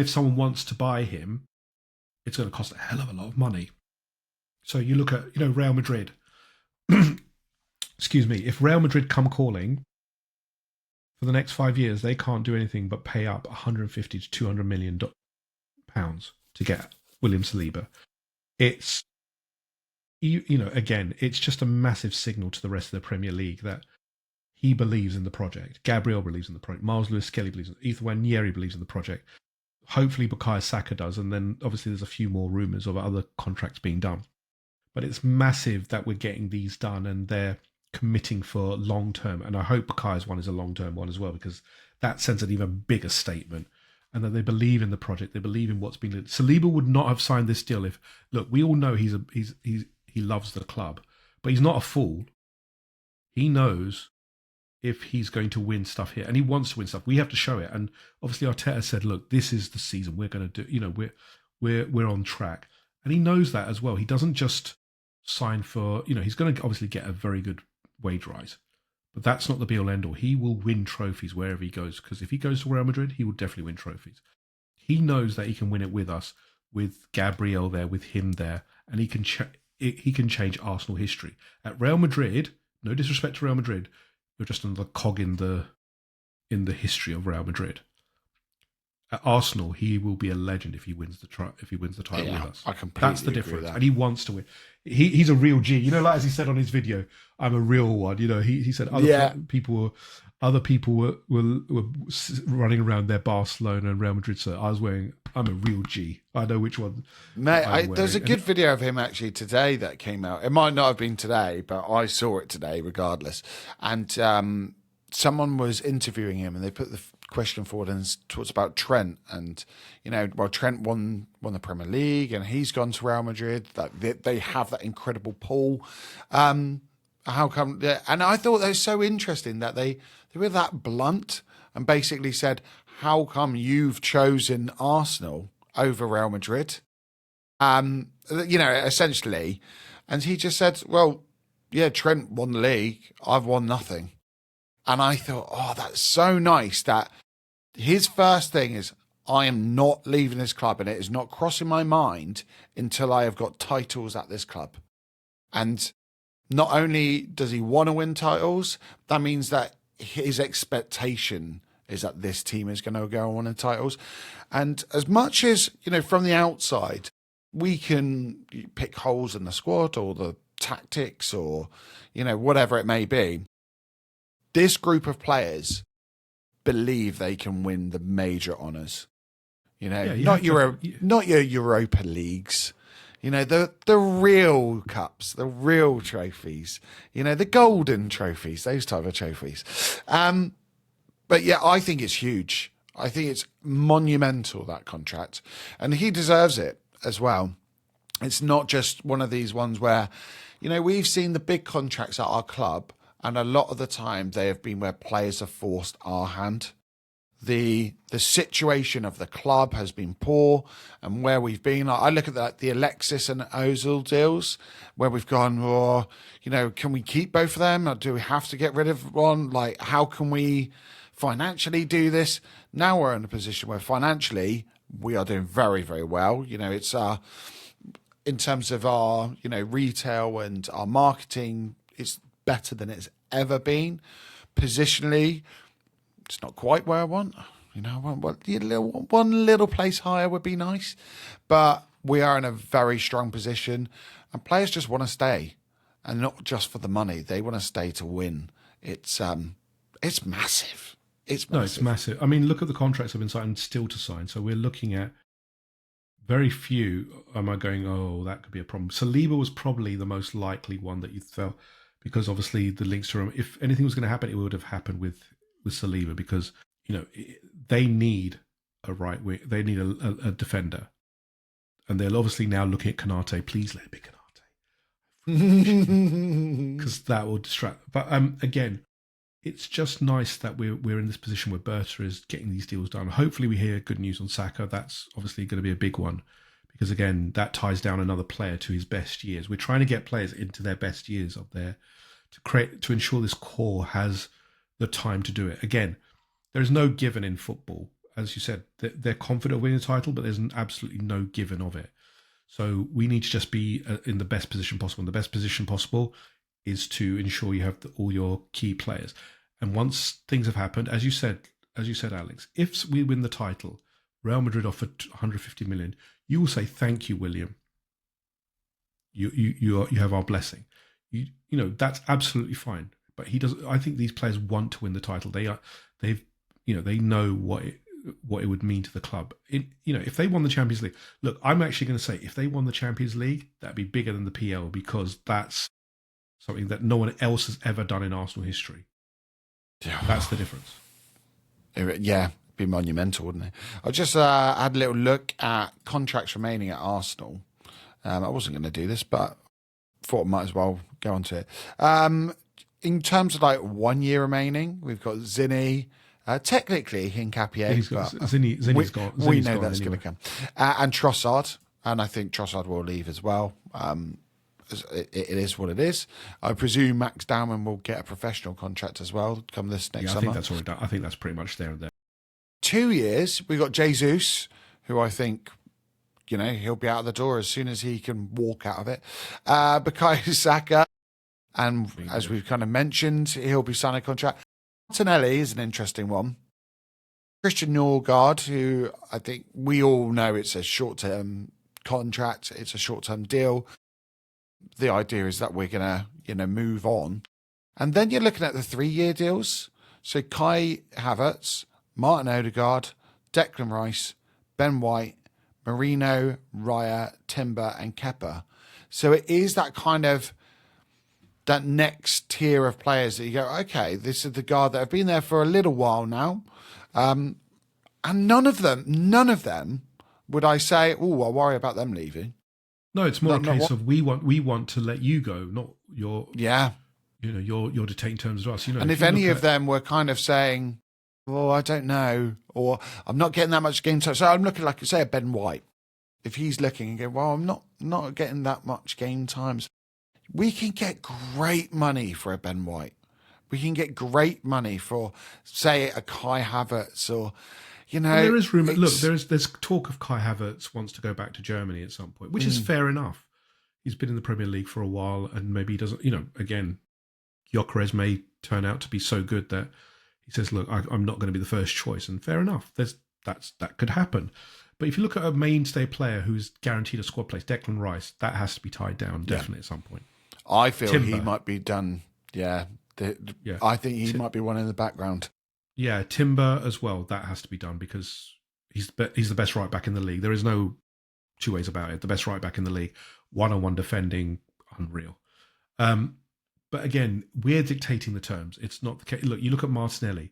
someone wants to buy him, it's going to cost a hell of a lot of money. So you look at, Real Madrid. Excuse me. If Real Madrid come calling for the next 5 years, they can't do anything but pay up 150 to 200 million pounds to get William Saliba. It's, again, it's just a massive signal to the rest of the Premier League that he believes in the project. Gabriel believes in the project. Miles Lewis-Skelly believes in it. Ethan Nwaneri believes in the project. Hopefully Bukayo Saka does. And then obviously there's a few more rumours of other contracts being done. But it's massive that we're getting these done and they're committing for long term. And I hope Bukayo's one is a long-term one as well, because that sends an even bigger statement. And that they believe in the project, they believe in what's been done. Saliba would not have signed this deal if, look, we all know he loves the club, but he's not a fool. He knows if he's going to win stuff here, and he wants to win stuff. We have to show it. And obviously Arteta said, look, this is the season we're going to do. We're on track, and he knows that as well. He doesn't just sign for, he's going to obviously get a very good wage rise. But that's not the be-all, end-all. He will win trophies wherever he goes, because if he goes to Real Madrid, he will definitely win trophies. He knows that he can win it with us, with Gabriel there, with him there, and he can change Arsenal history. At Real Madrid, no disrespect to Real Madrid, we're just another cog in the history of Real Madrid. At Arsenal, he will be a legend if he wins the title with us. I completely That's the agree difference, with that. and he wants to win. He's a real G. Like as he said on his video, I'm a real one. He said other people were running around their Barcelona and Real Madrid. So I'm a real G. I know which one. Mate, there's a good video of him actually today that came out. It might not have been today, but I saw it today regardless. And someone was interviewing him, and they put the question forward and talks about Trent. And Trent won the Premier League, and he's gone to Real Madrid. That they have that incredible pull. How come? And I thought that was so interesting that they were that blunt and basically said, "How come you've chosen Arsenal over Real Madrid?" Essentially, and he just said, "Well, yeah, Trent won the league. I've won nothing." And I thought, oh, that's so nice that his first thing is, I am not leaving this club, and it is not crossing my mind until I have got titles at this club. And not only does he want to win titles, that means that his expectation is that this team is going to go and win titles. And as much as, from the outside, we can pick holes in the squad or the tactics or, whatever it may be, this group of players believe they can win the major honours. Not your Europa Leagues. The real cups, the real trophies. The golden trophies, those type of trophies. But yeah, I think it's huge. I think it's monumental, that contract, and he deserves it as well. It's not just one of these ones where, we've seen the big contracts at our club, and a lot of the time they have been where players have forced our hand. The situation of the club has been poor, and where we've been, I look at the Alexis and Ozil deals, where we've gone, can we keep both of them, or do we have to get rid of one? Like, how can we financially do this? Now we're in a position where financially we are doing very, very well. It's in terms of our retail and our marketing, it's better than it's ever been. Positionally, it's not quite where I want. One little place higher would be nice, but we are in a very strong position, and players just want to stay, and not just for the money. They want to stay to win. It's massive. It's massive. No, it's massive. I mean, look at the contracts that have been signed and still to sign. So we're looking at very few. Am I going, oh, that could be a problem? Saliba was probably the most likely one that you felt, because obviously the links to him. If anything was going to happen, it would have happened with Saliba, because they need a right wing, they need a defender, and they're obviously now looking at Konate. Please let it be Konate, because that will distract. But again, it's just nice that we're in this position where Berta is getting these deals done. Hopefully, we hear good news on Saka. That's obviously going to be a big one, because again, that ties down another player to his best years. We're trying to get players into their best years up there to ensure this core has the time to do it. Again, there is no given in football. As you said, they're confident of winning the title, but there's absolutely no given of it. So we need to just be in the best position possible. And the best position possible is to ensure you have all your key players. And once things have happened, as you said, Alex, if we win the title, Real Madrid offered 150 million, you will say, thank you, William. You have our blessing. That's absolutely fine. But he does. I think these players want to win the title. They know what it would mean to the club. If they won the Champions League, look, I'm actually going to say, if they won the Champions League, that'd be bigger than the PL, because that's something that no one else has ever done in Arsenal history. That's the difference. Yeah, it'd be monumental, wouldn't it? I just had a little look at contracts remaining at Arsenal. I wasn't going to do this, but thought I might as well go on to it. In terms of 1 year remaining, we've got Zinni, technically Hincapié. Zinni's gone. We know that's going to come. And Trossard, and I think Trossard will leave as well. It is what it is. I presume Max Dowman will get a professional contract as well come this next summer. I think that's already done. I think that's pretty much there and there. 2 years, we've got Jesus, who I think, he'll be out of the door as soon as he can walk out of it. Bukayo Saka, and as we've kind of mentioned, he'll be signing a contract. Martinelli is an interesting one. Christian Norgard, who I think we all know it's a short-term contract, it's a short-term deal. The idea is that we're going to, move on. And then you're looking at the 3-year deals. So Kai Havertz, Martin Odegaard, Declan Rice, Ben White, Marino, Raya, Timber, and Kepa. So it is that kind of that next tier of players that you go, okay, this is the guard that have been there for a little while now. And none of them would I say, oh, I worry about them leaving. No, it's more a case of we want to let you go, not your you're dictating terms to us. And if any of them were kind of saying, oh, I don't know, or I'm not getting that much game time. So I'm looking like, say, a Ben White. If he's looking and going, well, I'm not getting that much game times. We can get great money for a Ben White. We can get great money for, say, a Kai Havertz, or there is rumor. Look, there's talk of Kai Havertz wants to go back to Germany at some point, which is fair enough. He's been in the Premier League for a while, and maybe he doesn't. Again, Gyökeres may turn out to be so good that he says, "Look, I'm not going to be the first choice," and fair enough. That could happen. But if you look at a mainstay player who's guaranteed a squad place, Declan Rice, that has to be tied down definitely at some point. I feel Timber. He might be done. Yeah. I think he might be one in the background. Yeah, Timber as well. That has to be done because he's the best right back in the league. There is no two ways about it. The best right back in the league, one-on-one defending, unreal. But again, we're dictating the terms. It's not the case. Look, you look at Martinelli.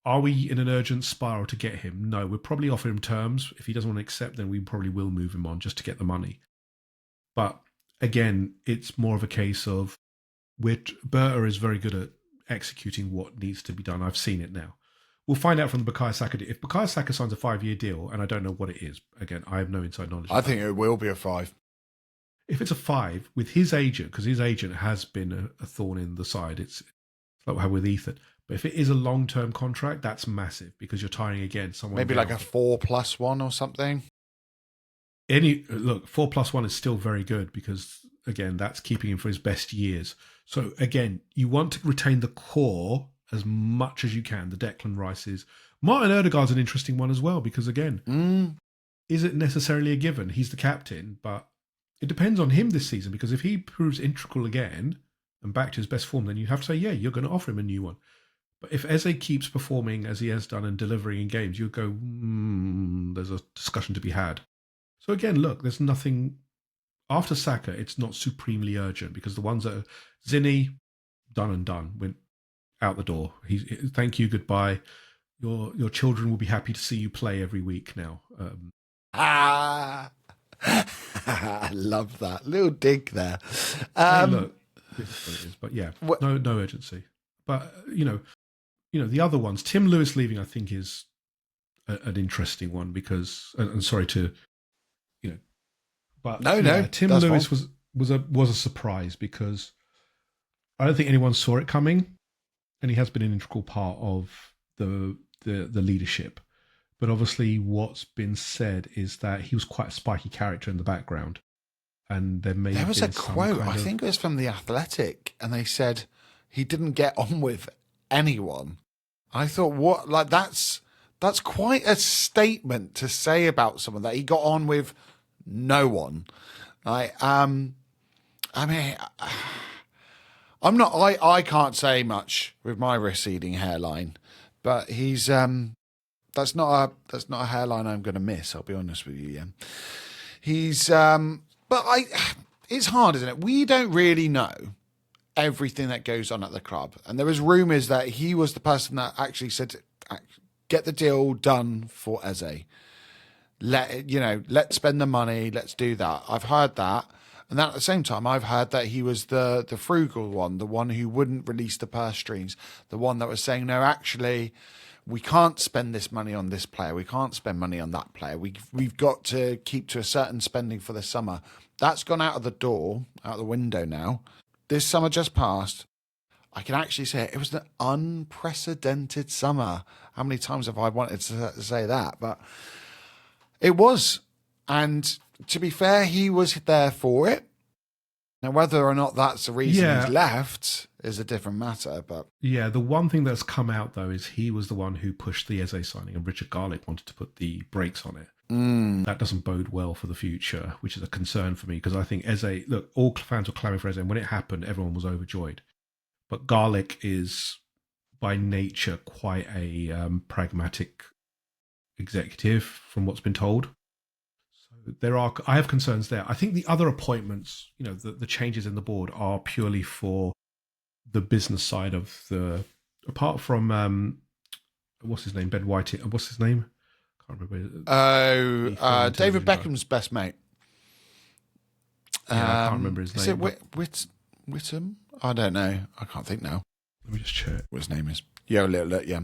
Are we in an urgent spiral to get him? No, we'll probably offer him terms. If he doesn't want to accept, then we probably will move him on just to get the money. But again, it's more of a case of Berta is very good at executing what needs to be done. I've seen it now. We'll find out from the Bukayo Saka deal. If Bukayo Saka signs a 5-year deal, and I don't know what it is, again, I have no inside knowledge. I think it will be a 5. If it's a 5 with his agent, because his agent has been a thorn in the side, it's like we have with Ethan. But if it is a long-term contract, that's massive because you're tying again someone. Maybe like a 4+1 or something. 4+1 is still very good because again, that's keeping him for his best years. So again, you want to retain the core as much as you can. The Declan Rice's. Martin Odegaard's an interesting one as well because again, is it necessarily a given? He's the captain, but it depends on him this season because if he proves integral again and back to his best form, then you have to say, yeah, you're going to offer him a new one. But if Eze keeps performing as he has done and delivering in games, you go, there's a discussion to be had. So again, look, there's nothing after Saka. It's not supremely urgent because the ones that are Zinni, done and done, went out the door. Thank you, goodbye. Your children will be happy to see you play every week now. I love that little dig there. Hey, look, this is what it is, but yeah, no urgency. But the other ones, Tim Lewis leaving, I think is an interesting one because, and sorry to. But Tim Lewis was a surprise because I don't think anyone saw it coming, and he has been an integral part of the leadership. But obviously, what's been said is that he was quite a spiky character in the background, and there was a quote. I think it was from The Athletic, and they said he didn't get on with anyone. I thought, what? Like that's quite a statement to say about someone that he got on with. No one. I mean, I'm not. I can't say much with my receding hairline, but he's that's not a hairline I'm going to miss. I'll be honest with you. Yeah, he's but it's hard, isn't it? We don't really know everything that goes on at the club, and there was rumours that he was the person that actually said, "Get the deal done for Eze." Let's spend the money. Let's do that. I've heard that. And then at the same time, I've heard that he was the frugal one, the one who wouldn't release the purse strings, the one that was saying, no, actually, we can't spend this money on this player. We can't spend money on that player. We've got to keep to a certain spending for the summer. That's gone out of the door, out the window now. This summer just passed. I can actually say it was an unprecedented summer. How many times have I wanted to say that? But it was. And to be fair, he was there for it. Now, whether or not that's the reason he's left is a different matter. But yeah, the one thing that's come out, though, is he was the one who pushed the Eze signing and Richard Garlick wanted to put the brakes on it. That doesn't bode well for the future, which is a concern for me because I think Eze, look, all fans were clamouring for Eze. And when it happened, everyone was overjoyed. But Garlick is, by nature, quite a pragmatic executive from what's been told. So I have concerns there. I think the other appointments, the changes in the board are purely for the business side of apart from what's his name, Ben White. What's his name? I can't remember. David Beckham's best mate. I can't remember his name. Is it Whittam? I don't know. I can't think now. Let me just check what his name is. Yeah, a little look. Yeah.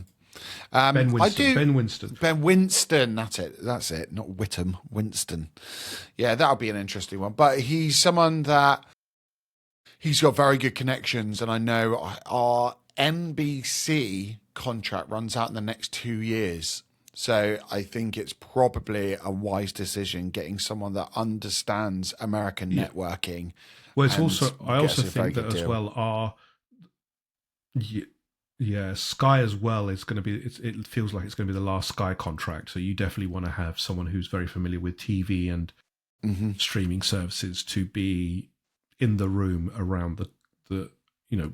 Ben Winston. Ben Winston, that's it. Not Whittam, Winston. Yeah, that'll be an interesting one. But he's someone that he's got very good connections, and I know our NBC contract runs out in the next 2 years. So I think it's probably a wise decision getting someone that understands American networking. Well, it's also I also think that as well Sky as well is going to be. It feels like it's going to be the last Sky contract. So you definitely want to have someone who's very familiar with TV and streaming services to be in the room around the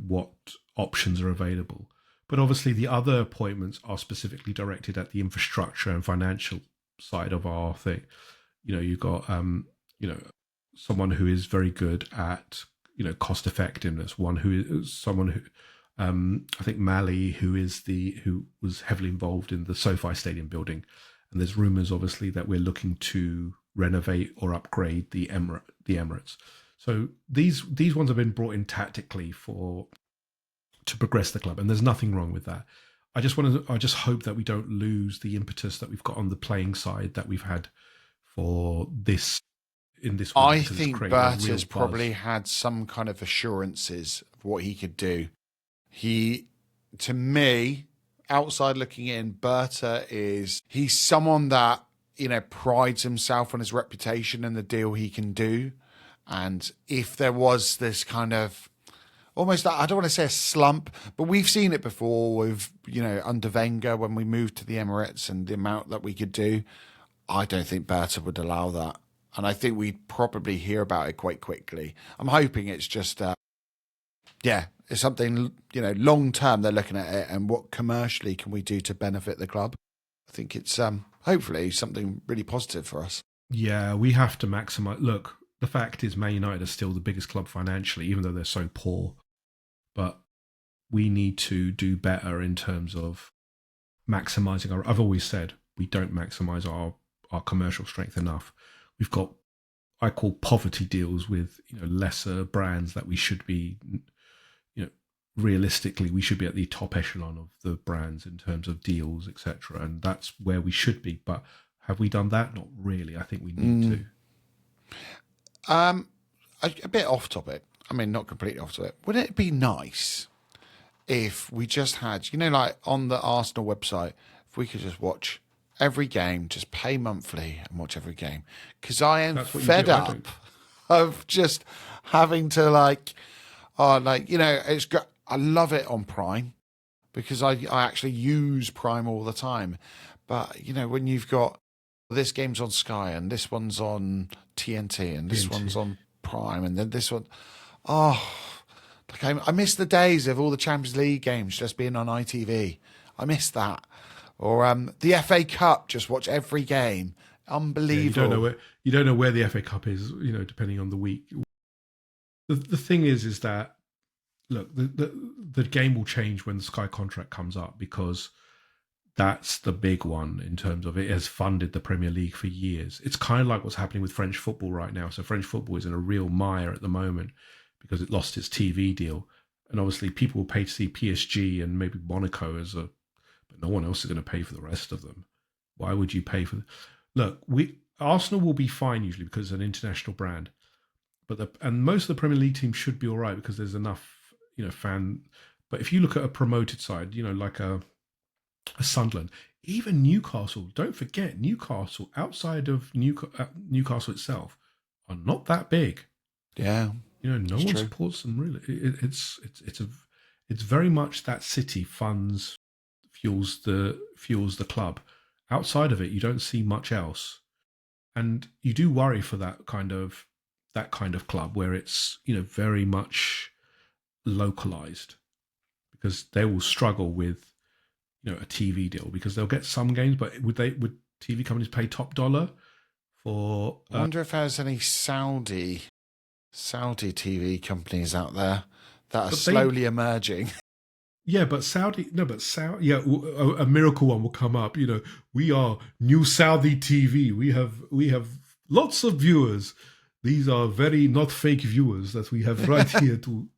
what options are available. But obviously, the other appointments are specifically directed at the infrastructure and financial side of our thing. You've got someone who is very good at cost effectiveness. Someone who I think Mali, who was heavily involved in the SoFi Stadium building, and there's rumours obviously that we're looking to renovate or upgrade the Emirates. So these ones have been brought in tactically to progress the club, and there's nothing wrong with that. I just hope that we don't lose the impetus that we've got on the playing side that we've had for this in this. I think Berta's probably had some kind of assurances of what he could do. To me, outside looking in, he's someone that, prides himself on his reputation and the deal he can do. And if there was this kind of almost, I don't want to say a slump, but we've seen it before with, under Wenger when we moved to the Emirates and the amount that we could do. I don't think Berta would allow that. And I think we'd probably hear about it quite quickly. I'm hoping it's just, it's something, long term they're looking at it and what commercially can we do to benefit the club. I think it's hopefully something really positive for us. Yeah, we have to maximise. Look, the fact is Man United are still the biggest club financially, even though they're so poor. But we need to do better in terms of maximising I've always said we don't maximise our commercial strength enough. We've got, I call poverty deals with, lesser brands that we should be, realistically, we should be at the top echelon of the brands in terms of deals, etc. And that's where we should be. But have we done that? Not really. I think we need to. A bit off topic. I mean, not completely off topic. Wouldn't it be nice if we just had, like on the Arsenal website, if we could just watch every game, just pay monthly and watch every game? Because I am fed up of just having to it's great. I love it on Prime because I actually use Prime all the time. But, when you've got this game's on Sky and this one's on TNT and this one's on Prime and then this one, I miss the days of all the Champions League games just being on ITV. I miss that. Or the FA Cup, just watch every game. Unbelievable. Yeah, you don't know where the FA Cup is, depending on the week. The thing is that, look, the game will change when the Sky contract comes up because that's the big one in terms of it has funded the Premier League for years. It's kind of like what's happening with French football right now. So French football is in a real mire at the moment because it lost its TV deal. And obviously people will pay to see PSG and maybe Monaco but no one else is going to pay for the rest of them. Why would you pay for Look, Arsenal will be fine usually because it's an international brand. And most of the Premier League teams should be all right because there's enough, fan. But if you look at a promoted side, like a Sunderland, even Newcastle, don't forget Newcastle outside of Newcastle itself are not that big. Yeah. No one supports them really. It's very much that city fuels the club. Outside of it, you don't see much else. And you do worry for that kind of club where it's, very much localized because they will struggle with, a TV deal because they'll get some games, but would TV companies pay top dollar for? I wonder if there's any Saudi TV companies out there that are slowly emerging. Yeah, but a miracle one will come up. We are New Saudi TV. We have lots of viewers. These are very not fake viewers that we have right here to.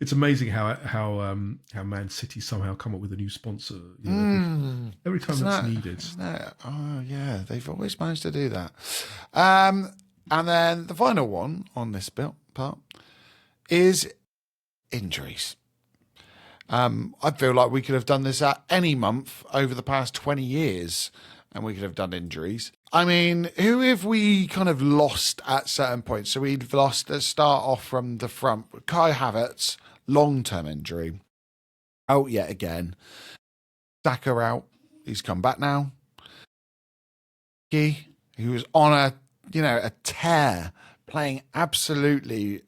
It's amazing how Man City somehow come up with a new sponsor every time that's needed. Oh yeah, they've always managed to do that. And then the final one on this part is injuries. I feel like we could have done this at any month over the past 20 years and we could have done injuries. I mean, who have we kind of lost at certain points? So we've lost, let's start off from the front. Kai Havertz, long-term injury. Out yet again. Saka out. He's come back now. He was on a tear, playing absolutely,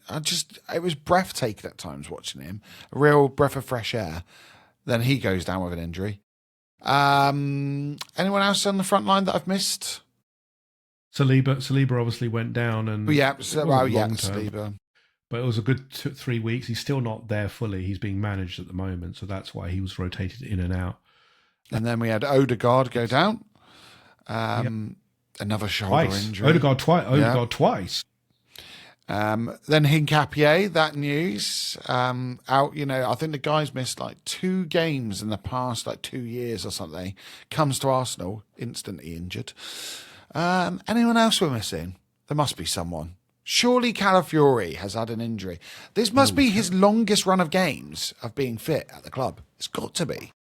it was breathtaking at times watching him. A real breath of fresh air. Then he goes down with an injury. Anyone else on the front line that I've missed? Saliba obviously went down and Saliba. But it was a good 3 weeks. He's still not there fully. He's being managed at the moment, so that's why he was rotated in and out. And then we had Odegaard go down. Another shoulder injury. Odegaard twice. Then Hincapié, that news out. I think the guy's missed like 2 games in the past 2 years or something. Comes to Arsenal, instantly injured. Anyone else we're missing? There must be someone. Surely Calafiori has had an injury. This must be his longest run of games of being fit at the club. It's got to be.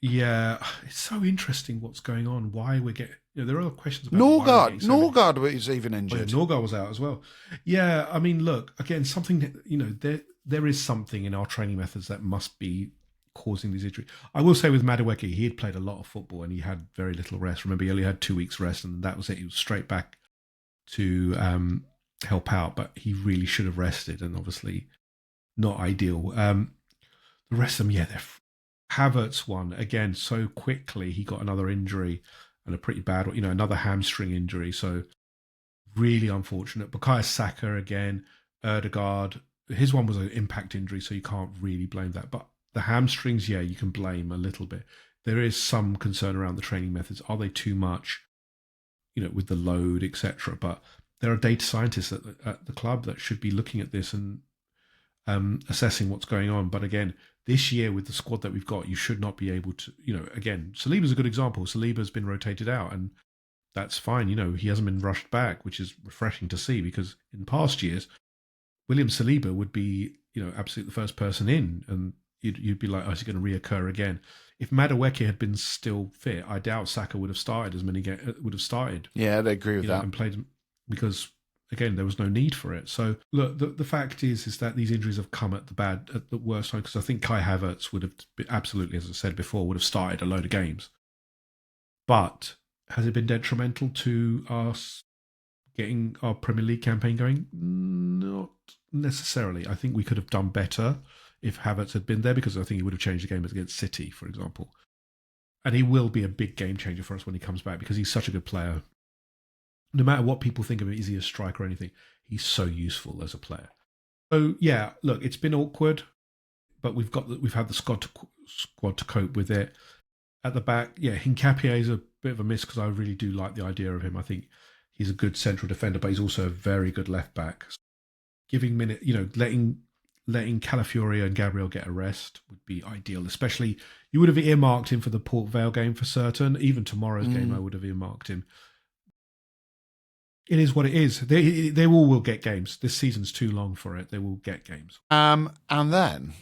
Yeah, it's so interesting what's going on. Why we're getting... there are questions about... Norgard was even injured. Norgard was out as well. Yeah, I mean, look, again, something that, there is something in our training methods that must be causing these injuries. I will say with Madueke, he had played a lot of football and he had very little rest. Remember, he only had 2 weeks rest and that was it. He was straight back to help out, but he really should have rested and obviously not ideal. The rest of them, they're... Havertz one, again, so quickly he got another injury and a pretty bad one, another hamstring injury. So really unfortunate. Bukayo Saka again, Odegaard, his one was an impact injury, so you can't really blame that. But the hamstrings, you can blame a little bit. There is some concern around the training methods. Are they too much, with the load, etc.? But there are data scientists at the club that should be looking at this and assessing what's going on. But again, this year with the squad that we've got, you should not be able to, again, Saliba's a good example. Saliba's been rotated out and that's fine. He hasn't been rushed back, which is refreshing to see because in past years, William Saliba would be, absolutely the first person in and you'd be like, oh, is it going to reoccur again? If Madueke had been still fit, I doubt Saka would have started would have started. Yeah, I agree with that. And played because... Again, there was no need for it. So, look, the fact is that these injuries have come at the worst time because I think Kai Havertz would have absolutely, as I said before, would have started a load of games. But has it been detrimental to us getting our Premier League campaign going? Not necessarily. I think we could have done better if Havertz had been there because I think he would have changed the game against City, for example. And he will be a big game changer for us when he comes back because he's such a good player. No matter what people think of him, is he a striker or anything, he's so useful as a player. So look, it's been awkward, but we've had the squad to cope with it. At the back, Hincapié is a bit of a miss because I really do like the idea of him. I think he's a good central defender, but he's also a very good left back. Giving letting Calafiori and Gabriel get a rest would be ideal. Especially, you would have earmarked him for the Port Vale game for certain. Even tomorrow's game, I would have earmarked him. It is what it is. They all will get games. This season's too long for it. They will get games. And then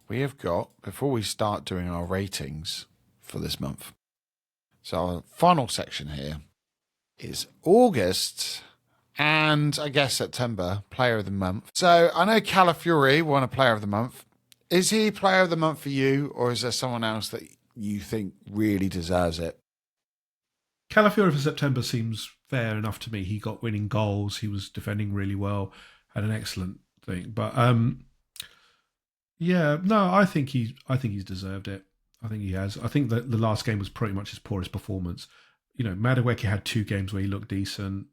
we have got, before we start doing our ratings for this month, so our final section here is August and I guess September, Player of the Month. So I know Calafiori won a Player of the Month. Is he Player of the Month for you or is there someone else that you think really deserves it? Calafiori for September seems fair enough to me. He got winning goals. He was defending really well. Had an excellent thing. But I think he's deserved it. I think he has. I think that the last game was pretty much his poorest performance. Madueke had 2 games where he looked decent.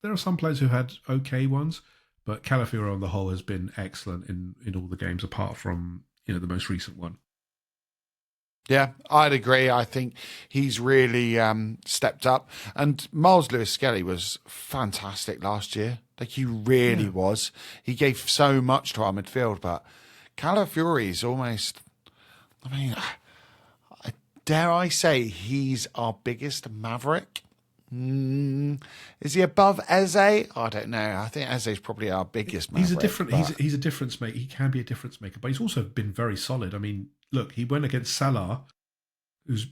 There are some players who had okay ones, but Calafiori on the whole has been excellent in all the games apart from the most recent one. Yeah, I'd agree. I think he's really stepped up. And Miles Lewis-Skelly was fantastic last year. Like, he really was. He gave so much to our midfield, but Calafiori is almost, dare I say, he's our biggest maverick. Is he above Eze? I don't know. I think Eze is probably our biggest maverick. He's a difference maker. He can be a difference maker, but he's also been very solid. I mean, look, he went against Salah, who is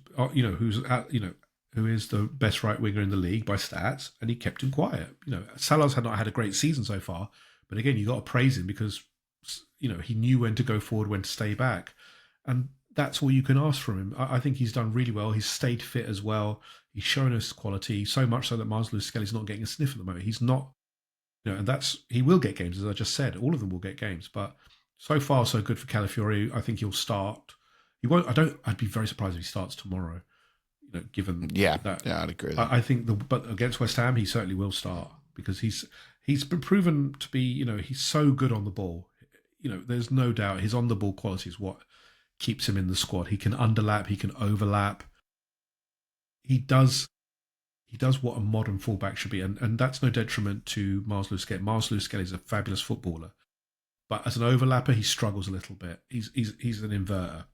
the best right winger in the league by stats, and he kept him quiet. Salah's not had a great season so far, but again, you got to praise him because he knew when to go forward, when to stay back, and that's all you can ask from him. I think he's done really well. He's stayed fit as well. He's shown us quality, so much so that Miles Lewis-Skelly's not getting a sniff at the moment. He's not, and he will get games, as I just said. All of them will get games, but so far so good for Calafiori. I think he'll start. He won't. I'd be very surprised if he starts tomorrow. Given that. Yeah, I'd agree with that. I think but against West Ham, he certainly will start because he's been proven to be, he's so good on the ball. There's no doubt his on the ball quality is what keeps him in the squad. He can underlap, he can overlap. He does what a modern fullback should be, and that's no detriment to Miles Lewis-Skelly. Miles Lewis-Skelly is a fabulous footballer, but as an overlapper, he struggles a little bit. He's an inverter.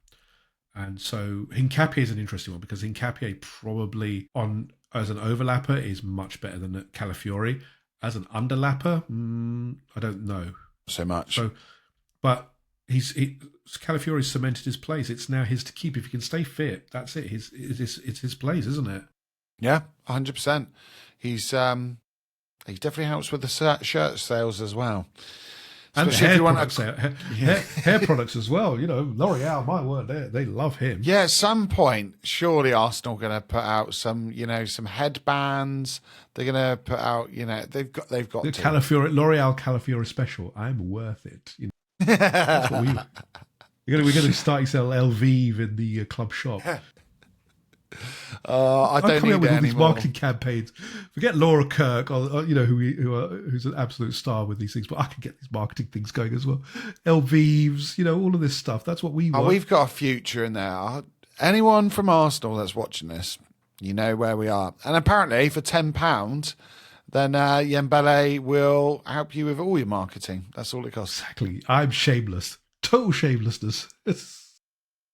And so Hincapié is an interesting one because Hincapié probably as an overlapper is much better than Calafiori. As an underlapper, I don't know so much. But Calafiori's cemented his place. It's now his to keep. If he can stay fit, that's it. It's his place, isn't it? Yeah, 100%. He definitely helps with the shirt sales as well. And hair products as well. L'Oreal, my word, they love him. Yeah, at some point, surely Arsenal are going to put out some headbands. They're going to put out, they've got the L'Oreal Calafiori special. I'm worth it. That's what we're going to start sell LV in the club shop. I don't need up with all these anymore. marketing campaigns. Forget Laura Kirk, or who's an absolute star with these things. But I can get these marketing things going as well. LVs, all of this stuff. That's what we want. We've got a future in there. Anyone from Arsenal that's watching this, you know where we are. And apparently, for £10, then Yeambele will help you with all your marketing. That's all it costs. Exactly. I'm shameless. Total shamelessness.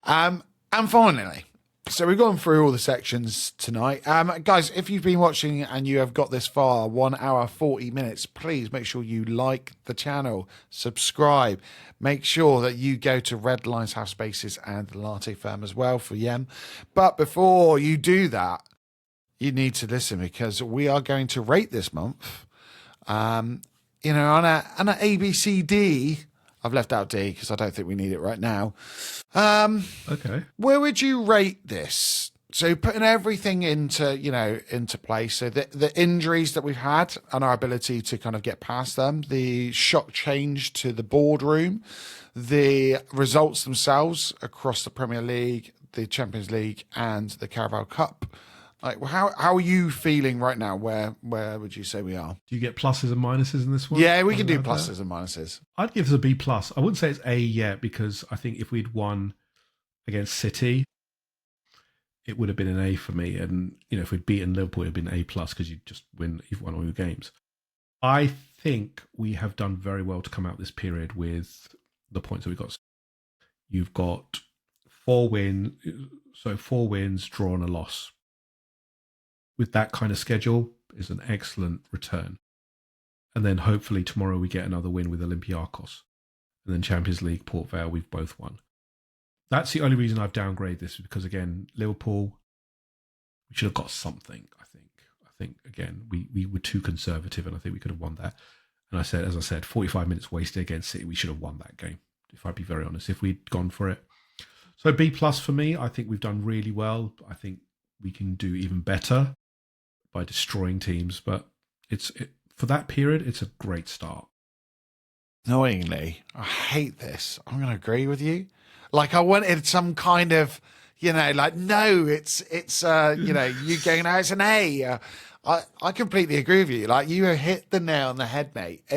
And finally. So we've gone through all the sections tonight. Guys, if you've been watching and you have got this far, 1 hour, 40 minutes, please make sure you like the channel, subscribe. Make sure that you go to Red Lions Half Spaces and the Latte Firm as well for Yem. But before you do that, you need to listen because we are going to rate this month. On an ABCD. I've left out D because I don't think we need it right now. Okay. Where would you rate this? So putting everything into place. So the injuries that we've had and our ability to kind of get past them, the shock change to the boardroom, the results themselves across the Premier League, the Champions League, and the Carabao Cup. Like, how are you feeling right now? Where would you say we are? Do you get pluses and minuses in this one? Yeah, we can do pluses and minuses. I'd give this a B+. I wouldn't say it's A yet because I think if we'd won against City, it would have been an A for me. And, if we'd beaten Liverpool, it would have been A+ because you've won all your games. I think we have done very well to come out this period with the points that we've got. You've got 4 wins, draw and a loss. With that kind of schedule is an excellent return. And then hopefully tomorrow we get another win with Olympiacos. And then Champions League, Port Vale, we've both won. That's the only reason I've downgraded this because, again, Liverpool, we should have got something, I think. I think, again, we were too conservative and I think we could have won that. And as I said, 45 minutes wasted against City, we should have won that game, if I'd be very honest, if we'd gone for it. So B+ for me, I think we've done really well. I think we can do even better by destroying teams, but for that period, it's a great start. Annoyingly, I hate this. I'm going to agree with you. Like I wanted some kind of, no, it's you going, no, it's an A. I completely agree with you. Like you hit the nail on the head, mate.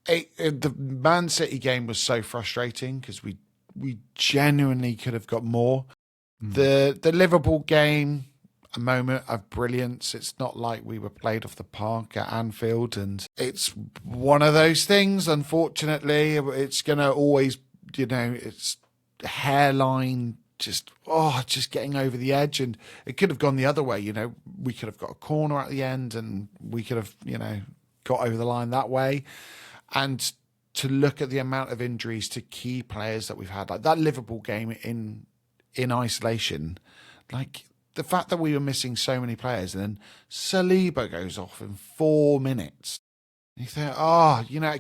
The Man City game was so frustrating because we genuinely could have got more. The Liverpool game, a moment of brilliance. It's not like we were played off the park at Anfield, and it's one of those things. Unfortunately, it's going to always, it's hairline just getting over the edge, and it could have gone the other way. We could have got a corner at the end, and we could have, got over the line that way. And to look at the amount of injuries to key players that we've had, like that Liverpool game in isolation, like. The fact that we were missing so many players, and then Saliba goes off in 4 minutes. You think,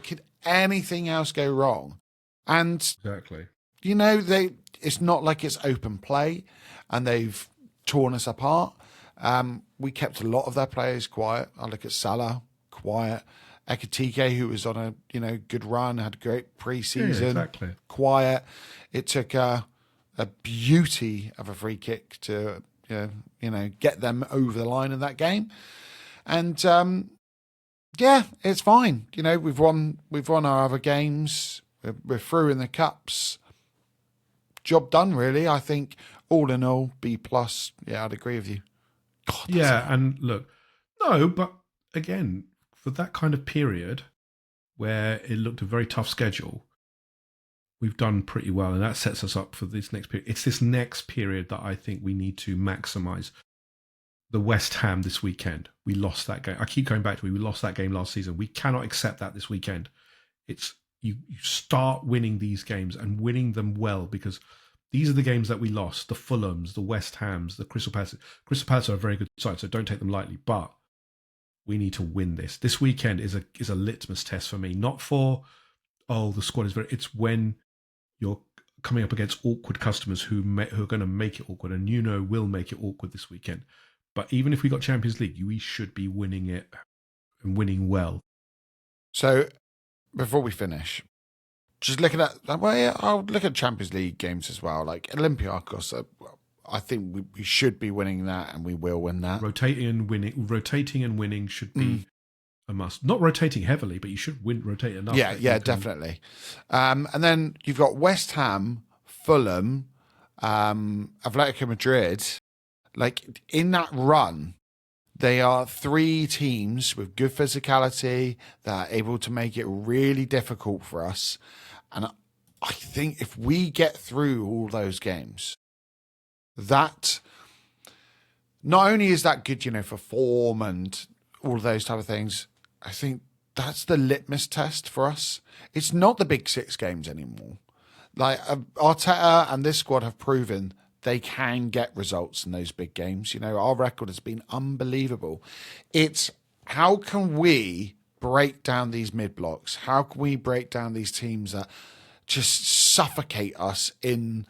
could anything else go wrong? And exactly, it's not like it's open play, and they've torn us apart. We kept a lot of their players quiet. I look at Salah, quiet. Ekitike, who was on a good run, had a great pre-season, exactly. Quiet. It took a beauty of a free kick to. Get them over the line in that game. And yeah, it's fine. You know, we've won our other games. We're through in the cups. Job done, really. I think all in all, B+. Yeah, I'd agree with you. God, yeah, and look, no, but again, for that kind of period where it looked a very tough schedule, we've done pretty well, and that sets us up for this next period. It's this next period that I think we need to maximise. The West Ham this weekend, we lost that game. I keep going back to it. We lost that game last season. We cannot accept that this weekend. It's you start winning these games and winning them well, because these are the games that we lost. The Fulhams, the West Hams, the Crystal Palace. Crystal Palace are a very good side, so don't take them lightly. But we need to win this. This weekend is a litmus test for me. Not for, the squad is very... It's when you're coming up against awkward customers who are going to make it awkward, and will make it awkward this weekend. But even if we got Champions League, we should be winning it and winning well. So, before we finish, just looking at... Well, yeah, I'll look at Champions League games as well. Like Olympiacos, I think we should be winning that, and we will win that. Rotating and winning should be a must. Not rotating heavily, but you should rotate enough. Yeah, definitely. And then you've got West Ham, Fulham, Atletico Madrid... Like, in that run, they are 3 teams with good physicality that are able to make it really difficult for us. And I think if we get through all those games, that not only is that good, for form and all of those type of things, I think that's the litmus test for us. It's not the big 6 games anymore. Like, Arteta and this squad have proven they can get results in those big games. Our record has been unbelievable. It's how can we break down these mid-blocks? How can we break down these teams that just suffocate us in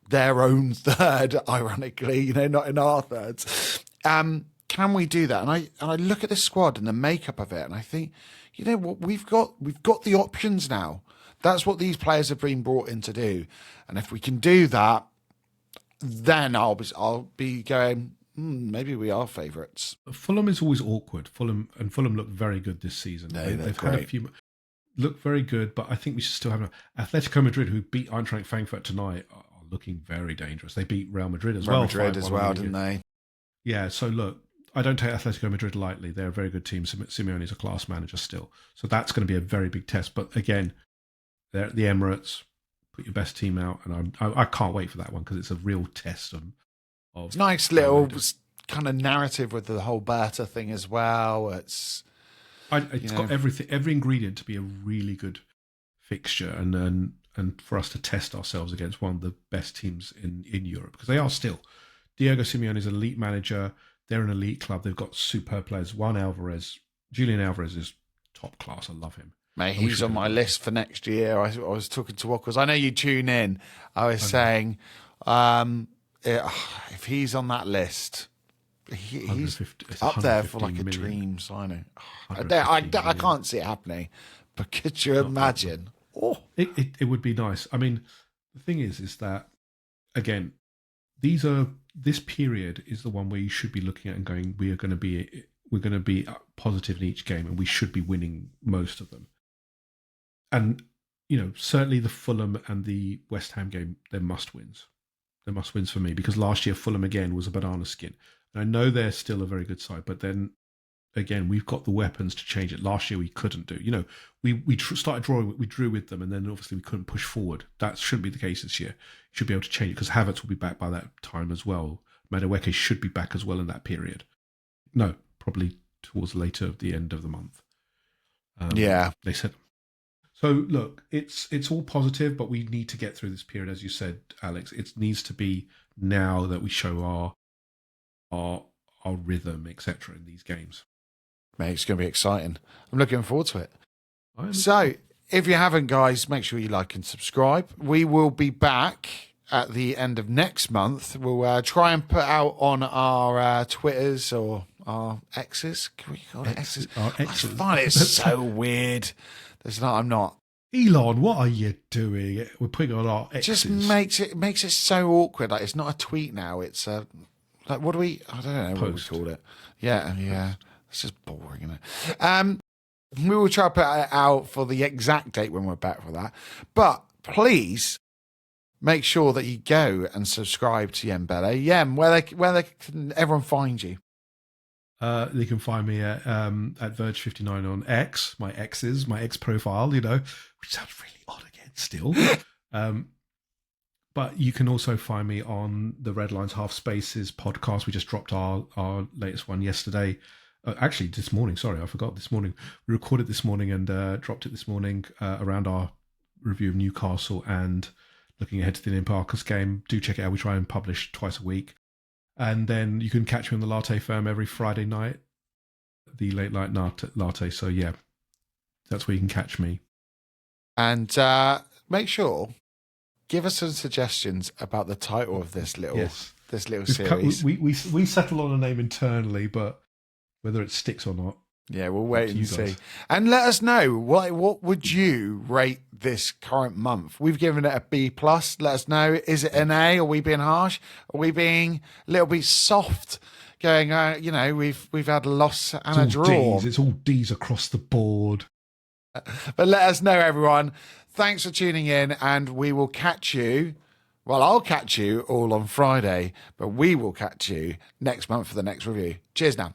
their own third, ironically, not in our thirds? Can we do that? And I look at this squad and the makeup of it, and I think, what, we've got the options now. That's what these players have been brought in to do. And if we can do that, then I'll be going, maybe we are favourites. Fulham is always awkward. Fulham look very good this season. They've had a few look very good, but I think we should still have Atletico Madrid, who beat Eintracht Frankfurt tonight, are looking very dangerous. They beat Real Madrid as well. Real Madrid as well, didn't they? Yeah, so look, I don't take Atletico Madrid lightly. They're a very good team. Simeone's a class manager still. So that's going to be a very big test. But again, they're at the Emirates. Put your best team out, and I can't wait for that one, because it's a real test of nice little kind of narrative with the whole Berta thing as well. It's got everything, every ingredient to be a really good fixture, and for us to test ourselves against one of the best teams in Europe, because they are still. Diego Simeone is an elite manager. They're an elite club. They've got superb players. Julian Alvarez is top class. I love him. Mate, he's on my list for next year. I was talking to Wackles. I know you tune in. I was saying, if he's on that list, he's up there for like a dream signing. I can't see it happening, but could you imagine? Oh, it would be nice. I mean, the thing is that, again, this period is the one where you should be looking at and going, we're going to be positive in each game, and we should be winning most of them. And, certainly the Fulham and the West Ham game, they're must-wins. They're must-wins for me, because last year Fulham, again, was a banana skin. And I know they're still a very good side, but then, again, we've got the weapons to change it. Last year we couldn't do. We started drawing, we drew with them, and then obviously we couldn't push forward. That shouldn't be the case this year. You should be able to change it, because Havertz will be back by that time as well. Madueke should be back as well in that period. No, probably towards the end of the month. Yeah. They said... So look, it's all positive, but we need to get through this period, as you said, Alex. It needs to be now that we show our rhythm, etc., in these games. Mate, it's going to be exciting. I'm looking forward to it. So, if you haven't, guys, make sure you like and subscribe. We will be back at the end of next month. We'll try and put out on our Twitters or our X's. Can we call it X's? I find it so weird. I'm not. Elon, what are you doing? We're putting on our X's. It just makes it so awkward. Like, it's not a tweet now. It's like, what do we? I don't know Post. What we call it. Yeah. It's just boring, isn't it? We will try to put it out for the exact date when we're back for that. But please make sure that you go and subscribe to Yeambele. Yem, where can everyone find you? They can find me at Verge59 on X, my X profile, which sounds really odd again still. But you can also find me on the Red Lines Half Spaces podcast. We just dropped our latest one yesterday. Actually, this morning. Sorry, I forgot this morning. We recorded this morning and dropped it this morning around our review of Newcastle and looking ahead to the Olympiacos game. Do check it out. We try and publish twice a week. And then you can catch me on the Latte Firm every Friday night, the Late Night Latte. So, yeah, that's where you can catch me. And make sure, give us some suggestions about the title of this little series. We settle on a name internally, but whether it sticks or not. Yeah, we'll wait and see. And let us know, what would you rate this current month? We've given it a B+. Let us know, is it an A? Are we being harsh? Are we being a little bit soft? Going, we've had a loss and a draw. It's all D's across the board. But let us know, everyone. Thanks for tuning in, and we will catch you. Well, I'll catch you all on Friday, but we will catch you next month for the next review. Cheers now.